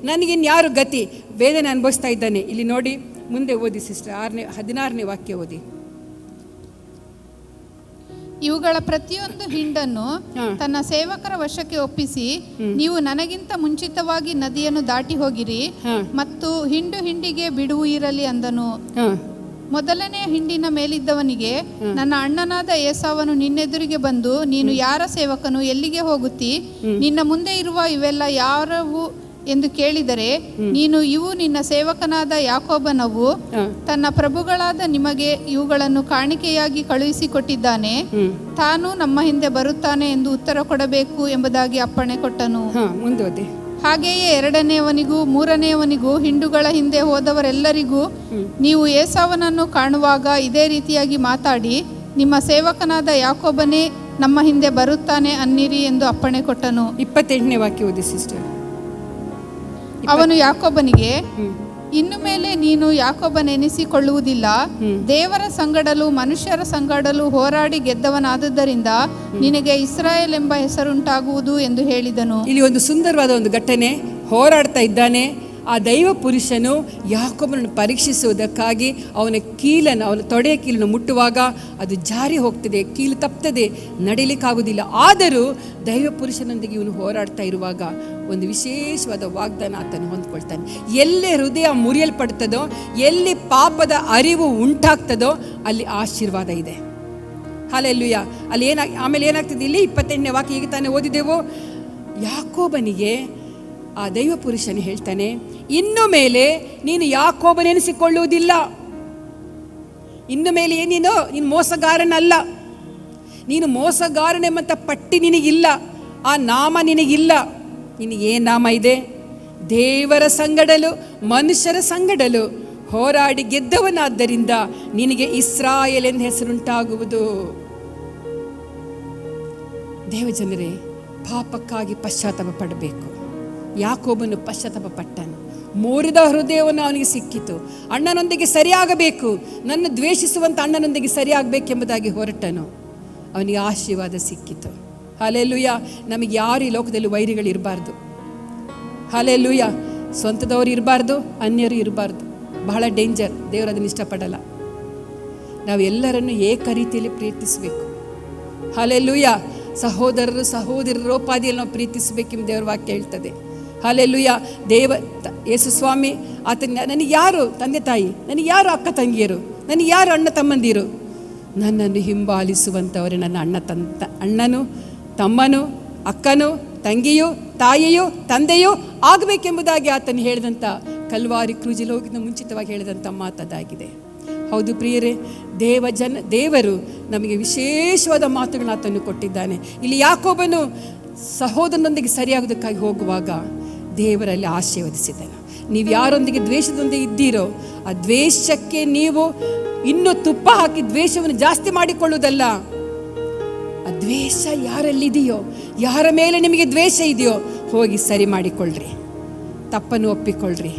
Speaker 1: ನನಗಿನ್ಯಾರು ಗತಿ? ವೇದನೆ ಅನುಭವಿಸ್ತಾ ಇದ್ದಾನೆ. ಇಲ್ಲಿ ನೋಡಿ, ಮುಂದೆ ಓದಿ ಸಿಸ್ಟರ್, 16ನೇ ವಾಕ್ಯ ಓದಿ.
Speaker 2: ಇವುಗಳ ಪ್ರತಿಯೊಂದು ಹಿಂಡನ್ನು ತನ್ನ ಸೇವಕರ ವಶಕ್ಕೆ ಒಪ್ಪಿಸಿ, ನೀವು ನನಗಿಂತ ಮುಂಚಿತವಾಗಿ ನದಿಯನ್ನು ದಾಟಿ ಹೋಗಿರಿ ಮತ್ತು ಹಿಂಡಿಗೆ ಬಿಡುವು ಇರಲಿ ಅಂದನು. ಮೊದಲನೇ ಹಿಂಡಿನ ಮೇಲಿದ್ದವನಿಗೆ, ನನ್ನ ಅಣ್ಣನಾದ ಏಸಾವನು ನಿನ್ನೆದುರಿಗೆ ಬಂದು, ನೀನು ಯಾರ ಸೇವಕನು? ಎಲ್ಲಿಗೆ ಹೋಗುತ್ತಿ? ನಿನ್ನ ಮುಂದೆ ಇರುವ ಇವೆಲ್ಲ ಯಾರವು ಎಂದು ಕೇಳಿದರೆ, ನೀನು ಇವು ನಿನ್ನ ಸೇವಕನಾದ ಯಾಕೋಬನವು, ತನ್ನ ಪ್ರಭುಗಳಾದ ನಿಮಗೆ ಇವುಗಳನ್ನು ಕಾಣಿಕೆಯಾಗಿ ಕಳುಹಿಸಿಕೊಟ್ಟಿದ್ದಾನೆ, ತಾನು ನಮ್ಮ ಹಿಂದೆ ಬರುತ್ತಾನೆ ಎಂದು ಉತ್ತರ ಕೊಡಬೇಕು ಎಂಬುದಾಗಿ ಅಪ್ಪಣೆ ಕೊಟ್ಟನು. ಹಾಗೆಯೇ 2ನೇಯವನಿಗೂ 3ನೇಯವನಿಗೂ ಹಿಂಡುಗಳ ಹಿಂದೆ ಹೋದವರೆಲ್ಲರಿಗೂ, ನೀವು ಏಸಾವನನ್ನು ಕಾಣುವಾಗ ಇದೇ ರೀತಿಯಾಗಿ ಮಾತಾಡಿ, ನಿಮ್ಮ ಸೇವಕನಾದ ಯಾಕೋಬನೇ ನಮ್ಮ ಹಿಂದೆ ಬರುತ್ತಾನೆ ಅನ್ನಿರಿ ಎಂದು ಅಪ್ಪಣೆ ಕೊಟ್ಟನು.
Speaker 1: 28ನೇ ವಾಕ್ಯ ಓದಿ ಸಿಸ್ಟರ್.
Speaker 2: ಅವನು ಯಾಕೋಬನಿಗೆ, ಇನ್ನು ಮೇಲೆ ನೀನು ಯಾಕೋಬನೆನಿಸಿಕೊಳ್ಳುವುದಿಲ್ಲ, ದೇವರ ಸಂಗಡಲು ಮನುಷ್ಯರ ಸಂಗಡಲು ಹೋರಾಡಿ ಗೆದ್ದವನಾದದ್ದರಿಂದ ನಿನಗೆ ಇಸ್ರಾಯೇಲ್ ಎಂಬ ಹೆಸರುಂಟಾಗುವುದು ಎಂದು ಹೇಳಿದನು.
Speaker 1: ಇಲ್ಲಿ ಒಂದು ಸುಂದರವಾದ ಒಂದು ಘಟನೆ. ಹೋರಾಡ್ತಾ ಇದ್ದಾನೆ ಆ ದೈವ ಪುರುಷನು ಯಾಕೋಬನನ್ನು ಪರೀಕ್ಷಿಸುವುದಕ್ಕಾಗಿ ಅವನ ತೊಡೆಯ ಕೀಲನ್ನು ಮುಟ್ಟುವಾಗ ಅದು ಜಾರಿ ಹೋಗ್ತದೆ, ಕೀಲು ತಪ್ತದೆ, ನಡಿಲಿಕ್ಕಾಗುವುದಿಲ್ಲ. ಆದರೂ ದೈವ ಪುರುಷನೊಂದಿಗೆ ಇವನು ಹೋರಾಡ್ತಾ ಇರುವಾಗ ಒಂದು ವಿಶೇಷವಾದ ವಾಗ್ದಾನ ಆತನು ಹೊಂದ್ಕೊಳ್ತಾನೆ. ಎಲ್ಲಿ ಹೃದಯ ಮುರಿಯಲ್ಪಡ್ತದೋ, ಎಲ್ಲಿ ಪಾಪದ ಅರಿವು ಉಂಟಾಗ್ತದೋ ಅಲ್ಲಿ ಆಶೀರ್ವಾದ ಇದೆ. ಹಲ್ಲೆಲೂಯಾ. ಅಲ್ಲಿ ಆಮೇಲೆ ಏನಾಗ್ತದೆ? ಇಲ್ಲಿ 28ನೇ ವಾಕ್ಯ ಈಗ ತಾನೇ ಓದಿದೆವು. ಯಾಕೋಬನಿಗೆ ಆ ದೈವ ಪುರುಷನು ಹೇಳ್ತಾನೆ, ಇನ್ನು ಮೇಲೆ ನೀನು ಯಾಕೋಬನೆನಿಸಿಕೊಳ್ಳುವುದಿಲ್ಲ. ಇನ್ನು ಮೇಲೆ ನೀನು ಮೋಸಗಾರನಲ್ಲ. ನೀನು ಮೋಸಗಾರನೆಂಬಂಥ ಪಟ್ಟಿ ನಿನಗಿಲ್ಲ, ಆ ನಾಮ ನಿನಗಿಲ್ಲ. ನಿನಗೇನು ನಾಮ ಇದೆ? ದೇವರ ಸಂಗಡಲು ಮನುಷ್ಯರ ಸಂಗಡಲು ಹೋರಾಡಿ ಗೆದ್ದವನಾದ್ದರಿಂದ ನಿನಗೆ ಇಸ್ರಾಯೇಲ್ ಎಂದ ಹೆಸರುಂಟಾಗುವುದು. ದೇವಜನರೇ, ಪಾಪಕ್ಕಾಗಿ ಪಶ್ಚಾತ್ತಾಪ ಪಡಬೇಕು. ಯಾಕೋಬನು ಪಶ್ಚಾತ್ತಾಪ ಪಟ್ಟನು. ಮುರಿದ ಹೃದಯವನ್ನು ಅವನಿಗೆ ಸಿಕ್ಕಿತು. ಅಣ್ಣನೊಂದಿಗೆ ಸರಿಯಾಗಬೇಕು, ನನ್ನ ದ್ವೇಷಿಸುವಂಥ ಅಣ್ಣನೊಂದಿಗೆ ಸರಿಯಾಗಬೇಕೆಂಬುದಾಗಿ ಹೊರಟನು. ಅವನಿಗೆ ಆಶೀರ್ವಾದ ಸಿಕ್ಕಿತು. ಹಲ್ಲೆಲೂಯಾ. ನಮಗೆ ಯಾರು ಈ ಲೋಕದಲ್ಲಿ ವೈರಿಗಳಿರಬಾರ್ದು. ಹಲ್ಲೆಲೂಯಾ. ಸ್ವಂತದವರು ಇರಬಾರ್ದು, ಅನ್ಯರು ಇರಬಾರ್ದು. ಬಹಳ ಡೇಂಜರ್. ದೇವರು ಅದನ್ನು ಇಷ್ಟಪಡಲ್ಲ. ನಾವು ಎಲ್ಲರನ್ನು ಏಕ ರೀತಿಯಲ್ಲಿ ಪ್ರೀತಿಸಬೇಕು. ಹಲ್ಲೆಲೂಯಾ. ಸಹೋದರರೋಪಾದಿಯಲ್ಲಿ ನಾವು ಪ್ರೀತಿಸಬೇಕೆಂಬ ದೇವರ ವಾಕ್ಯ ಹೇಳ್ತದೆ. ಹಲ್ಲೆಲೂಯಾ. ಯೇಸು ಸ್ವಾಮಿ ಆತನ, ನನಗೆ ಯಾರು ತಂದೆ ತಾಯಿ, ನನಗೆ ಯಾರು ಅಕ್ಕ ತಂಗಿಯರು, ನನಗೆ ಯಾರು ಅಣ್ಣ ತಮ್ಮಂದಿರು? ನನ್ನನ್ನು ಹಿಂಬಾಲಿಸುವಂಥವರೇ ನನ್ನ ಅಣ್ಣನು ತಮ್ಮನು ಅಕ್ಕನು ತಂಗಿಯು ತಾಯಿಯು ತಂದೆಯು ಆಗಬೇಕೆಂಬುದಾಗಿ ಆತನು ಹೇಳಿದಂಥ ಕಲ್ವಾರಿ ಕ್ರೂಜಲ್ಲಿ ಹೋಗಿದ್ದ ಮುಂಚಿತವಾಗಿ ಹೇಳಿದಂಥ ಮಾತದಾಗಿದೆ. ಹೌದು ಪ್ರಿಯರೇ, ದೇವರು ನಮಗೆ ವಿಶೇಷವಾದ ಮಾತುಗಳನ್ನ ಆತನು ಕೊಟ್ಟಿದ್ದಾನೆ. ಇಲ್ಲಿ ಯಾಕೋಬನು ಸಹೋದರನೊಂದಿಗೆ ಸರಿಯಾಗೋದಕ್ಕಾಗಿ ಹೋಗುವಾಗ ದೇವರಲ್ಲಿ ಆಶೀರ್ವದಿಸಿದ್ದಾನೆ. ನೀವು ಯಾರೊಂದಿಗೆ ದ್ವೇಷದೊಂದಿಗೆ ಇದ್ದೀರೋ ಆ ದ್ವೇಷಕ್ಕೆ ನೀವು ಇನ್ನೂ ತುಪ್ಪ ಹಾಕಿ ದ್ವೇಷವನ್ನು ಜಾಸ್ತಿ ಮಾಡಿಕೊಳ್ಳುವುದಲ್ಲ. ಆ ದ್ವೇಷ ಯಾರಲ್ಲಿದೆಯೋ, ಯಾರ ಮೇಲೆ ನಿಮಗೆ ದ್ವೇಷ ಇದೆಯೋ ಹೋಗಿ ಸರಿ ಮಾಡಿಕೊಳ್ಳ್ರಿ, ತಪ್ಪನ್ನು ಒಪ್ಪಿಕೊಳ್ಳ್ರಿ.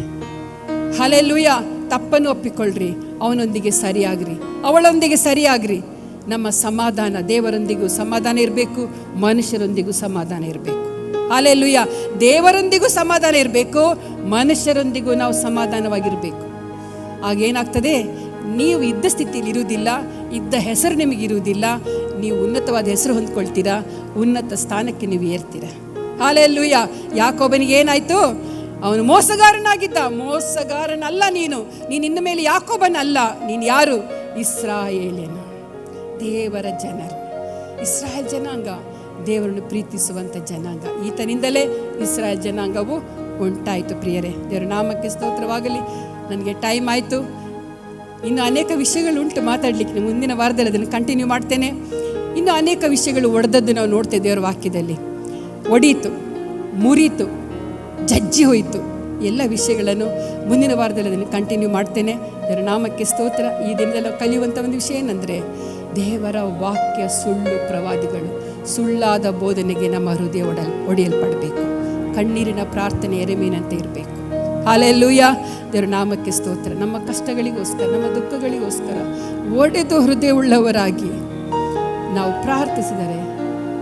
Speaker 1: ಹಲ್ಲೆಲೂಯಾ. ತಪ್ಪನ್ನು ಒಪ್ಪಿಕೊಳ್ಳ್ರಿ, ಅವನೊಂದಿಗೆ ಸರಿಯಾಗ್ರಿ, ಅವಳೊಂದಿಗೆ ಸರಿಯಾಗ್ರಿ. ನಮ್ಮ ಸಮಾಧಾನ, ದೇವರೊಂದಿಗೂ ಸಮಾಧಾನ ಇರಬೇಕು, ಮನುಷ್ಯರೊಂದಿಗೂ ಸಮಾಧಾನ ಇರಬೇಕು. ಹಲ್ಲೆಲೂಯಾ. ದೇವರೊಂದಿಗೂ ಸಮಾಧಾನ ಇರಬೇಕು, ಮನುಷ್ಯರೊಂದಿಗೂ ನಾವು ಸಮಾಧಾನವಾಗಿರಬೇಕು. ಆಗೇನಾಗ್ತದೆ, ನೀವು ಇದ್ದ ಸ್ಥಿತಿಯಲ್ಲಿ ಇರುವುದಿಲ್ಲ, ಇದ್ದ ಹೆಸರು ನಿಮಗಿರುವುದಿಲ್ಲ, ನೀವು ಉನ್ನತವಾದ ಹೆಸರು ಹೊಂದ್ಕೊಳ್ತೀರಾ, ಉನ್ನತ ಸ್ಥಾನಕ್ಕೆ ನೀವು ಏರ್ತೀರಾ. ಹಲ್ಲೆಲೂಯಾ. ಯಾಕೋಬನಿಗೆ ಏನಾಯಿತು? ಅವನು ಮೋಸಗಾರನಾಗಿದ್ದ. ಮೋಸಗಾರನಲ್ಲ ನೀನು ಇನ್ನ ಮೇಲೆ ಯಾಕೋಬನಲ್ಲ. ನೀನು ಯಾರು? ಇಸ್ರಾಯೇಲನು, ದೇವರ ಜನರು. ಇಸ್ರಾಯೇಲ್ ಜನಾಂಗ ದೇವರನ್ನು ಪ್ರೀತಿಸುವಂಥ ಜನಾಂಗ. ಈತನಿಂದಲೇ ಇಸ್ರಾಯೇಲ್ ಜನಾಂಗವು ಉಂಟಾಯಿತು. ಪ್ರಿಯರೇ, ದೇವರ ನಾಮಕ್ಕೆ ಸ್ತೋತ್ರವಾಗಲಿ. ನನಗೆ ಟೈಮ್ ಆಯಿತು, ಇನ್ನು ಅನೇಕ ವಿಷಯಗಳುಂಟು ಮಾತಾಡಲಿಕ್ಕೆ. ಮುಂದಿನ ವಾರದಲ್ಲಿ ಅದನ್ನು ಕಂಟಿನ್ಯೂ ಮಾಡ್ತೇನೆ. ಇನ್ನು ಅನೇಕ ವಿಷಯಗಳು ಒಡೆದದ್ದು ನಾವು ನೋಡ್ತೇವೆ ದೇವರ ವಾಕ್ಯದಲ್ಲಿ. ಒಡೀತು, ಮುರಿತು, ಜಜ್ಜಿ ಹೋಯಿತು, ಎಲ್ಲ ವಿಷಯಗಳನ್ನು ಮುಂದಿನ ವಾರದಲ್ಲಿ ಅದನ್ನು ಕಂಟಿನ್ಯೂ ಮಾಡ್ತೇನೆ. ದೇವರ ನಾಮಕ್ಕೆ ಸ್ತೋತ್ರ. ಈ ದಿನದಲ್ಲಿ ನಾವು ಕಲಿಯುವಂಥ ಒಂದು ವಿಷಯ ಏನಂದರೆ, ದೇವರ ವಾಕ್ಯ ಸುಳ್ಳು ಪ್ರವಾದಿಗಳು, ಸುಳ್ಳಾದ ಬೋಧನೆಗೆ ನಮ್ಮ ಹೃದಯ ಒಡೆಯಲ್ಪಡಬೇಕು. ಕಣ್ಣೀರಿನ ಪ್ರಾರ್ಥನೆ ಎರೆಮೀನಂತೆ ಇರಬೇಕು. ಹಲ್ಲೆಲೂಯಾ. ದೇವರ ನಾಮಕ್ಕೆ ಸ್ತೋತ್ರ. ನಮ್ಮ ಕಷ್ಟಗಳಿಗೋಸ್ಕರ, ನಮ್ಮ ದುಃಖಗಳಿಗೋಸ್ಕರ ಒಡೆದು ಹೃದಯವುಳ್ಳವರಾಗಿ ನಾವು ಪ್ರಾರ್ಥಿಸಿದರೆ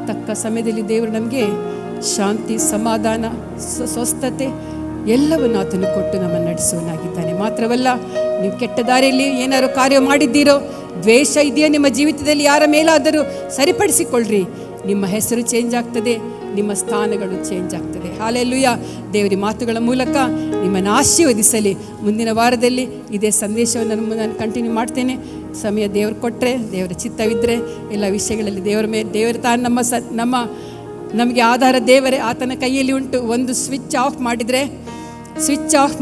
Speaker 1: ತಕ್ಕ ಸಮಯದಲ್ಲಿ ದೇವರು ನಮಗೆ ಶಾಂತಿ, ಸಮಾಧಾನ, ಸ್ವಸ್ಥತೆ ಎಲ್ಲವನ್ನು ಆತನು ಕೊಟ್ಟು ನಮ್ಮನ್ನು ನಡೆಸುವನಾಗಿದ್ದಾನೆ. ಮಾತ್ರವಲ್ಲ, ನೀವು ಕೆಟ್ಟ ದಾರಿಯಲ್ಲಿ ಏನಾದರೂ ಕಾರ್ಯ ಮಾಡಿದ್ದೀರೋ, ದ್ವೇಷ ಇದೆಯೋ ನಿಮ್ಮ ಜೀವಿತದಲ್ಲಿ ಯಾರ ಮೇಲಾದರೂ ಸರಿಪಡಿಸಿಕೊಳ್ಳ್ರಿ. ನಿಮ್ಮ ಹೆಸರು ಚೇಂಜ್ ಆಗ್ತದೆ, ನಿಮ್ಮ ಸ್ಥಾನಗಳು ಚೇಂಜ್ ಆಗ್ತದೆ. ಹಲ್ಲೆಲೂಯಾ. ದೇವರ ಮಾತುಗಳ ಮೂಲಕ ನಿಮ್ಮನ್ನು ಆಶೀರ್ವದಿಸಲಿ. ಮುಂದಿನ ವಾರದಲ್ಲಿ ಇದೇ ಸಂದೇಶವನ್ನು ನಾನು ಕಂಟಿನ್ಯೂ ಮಾಡ್ತೇನೆ. ಸಮಯ ದೇವರು ಕೊಟ್ಟರೆ, ದೇವರ ಚಿತ್ತವಿದ್ದರೆ ಎಲ್ಲ ವಿಷಯಗಳಲ್ಲಿ ದೇವರ ತಾನು ನಮಗೆ ಆಧಾರ ದೇವರೇ. ಆತನ ಕೈಯಲ್ಲಿ ಉಂಟು. ಒಂದು ಸ್ವಿಚ್ ಆಫ್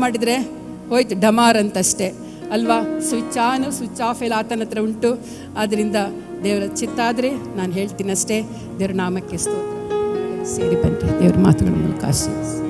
Speaker 1: ಮಾಡಿದರೆ ಹೋಯ್ತು, ಡಮಾರ್ ಅಂತಷ್ಟೇ ಅಲ್ವಾ. ಸ್ವಿಚ್ ಆನ್, ಸ್ವಿಚ್ ಆಫ್ ಎಲ್ಲ ಆತನ ಹತ್ರ ಉಂಟು. ಆದ್ದರಿಂದ ದೇವರ ಚಿತ್ತ ಆದರೆ ನಾನು ಹೇಳ್ತೀನಿ ಅಷ್ಟೇ. ದೇವರ ನಾಮಕ್ಕೆ ಸ್ತೋತ್ರ. ಸೇರಿ ಬನ್ನಿರಿ, ದೇವರ ಮಾತುಗಳ ಮೂಲಕ ಆಶೀರ್ವದಿಸಿ.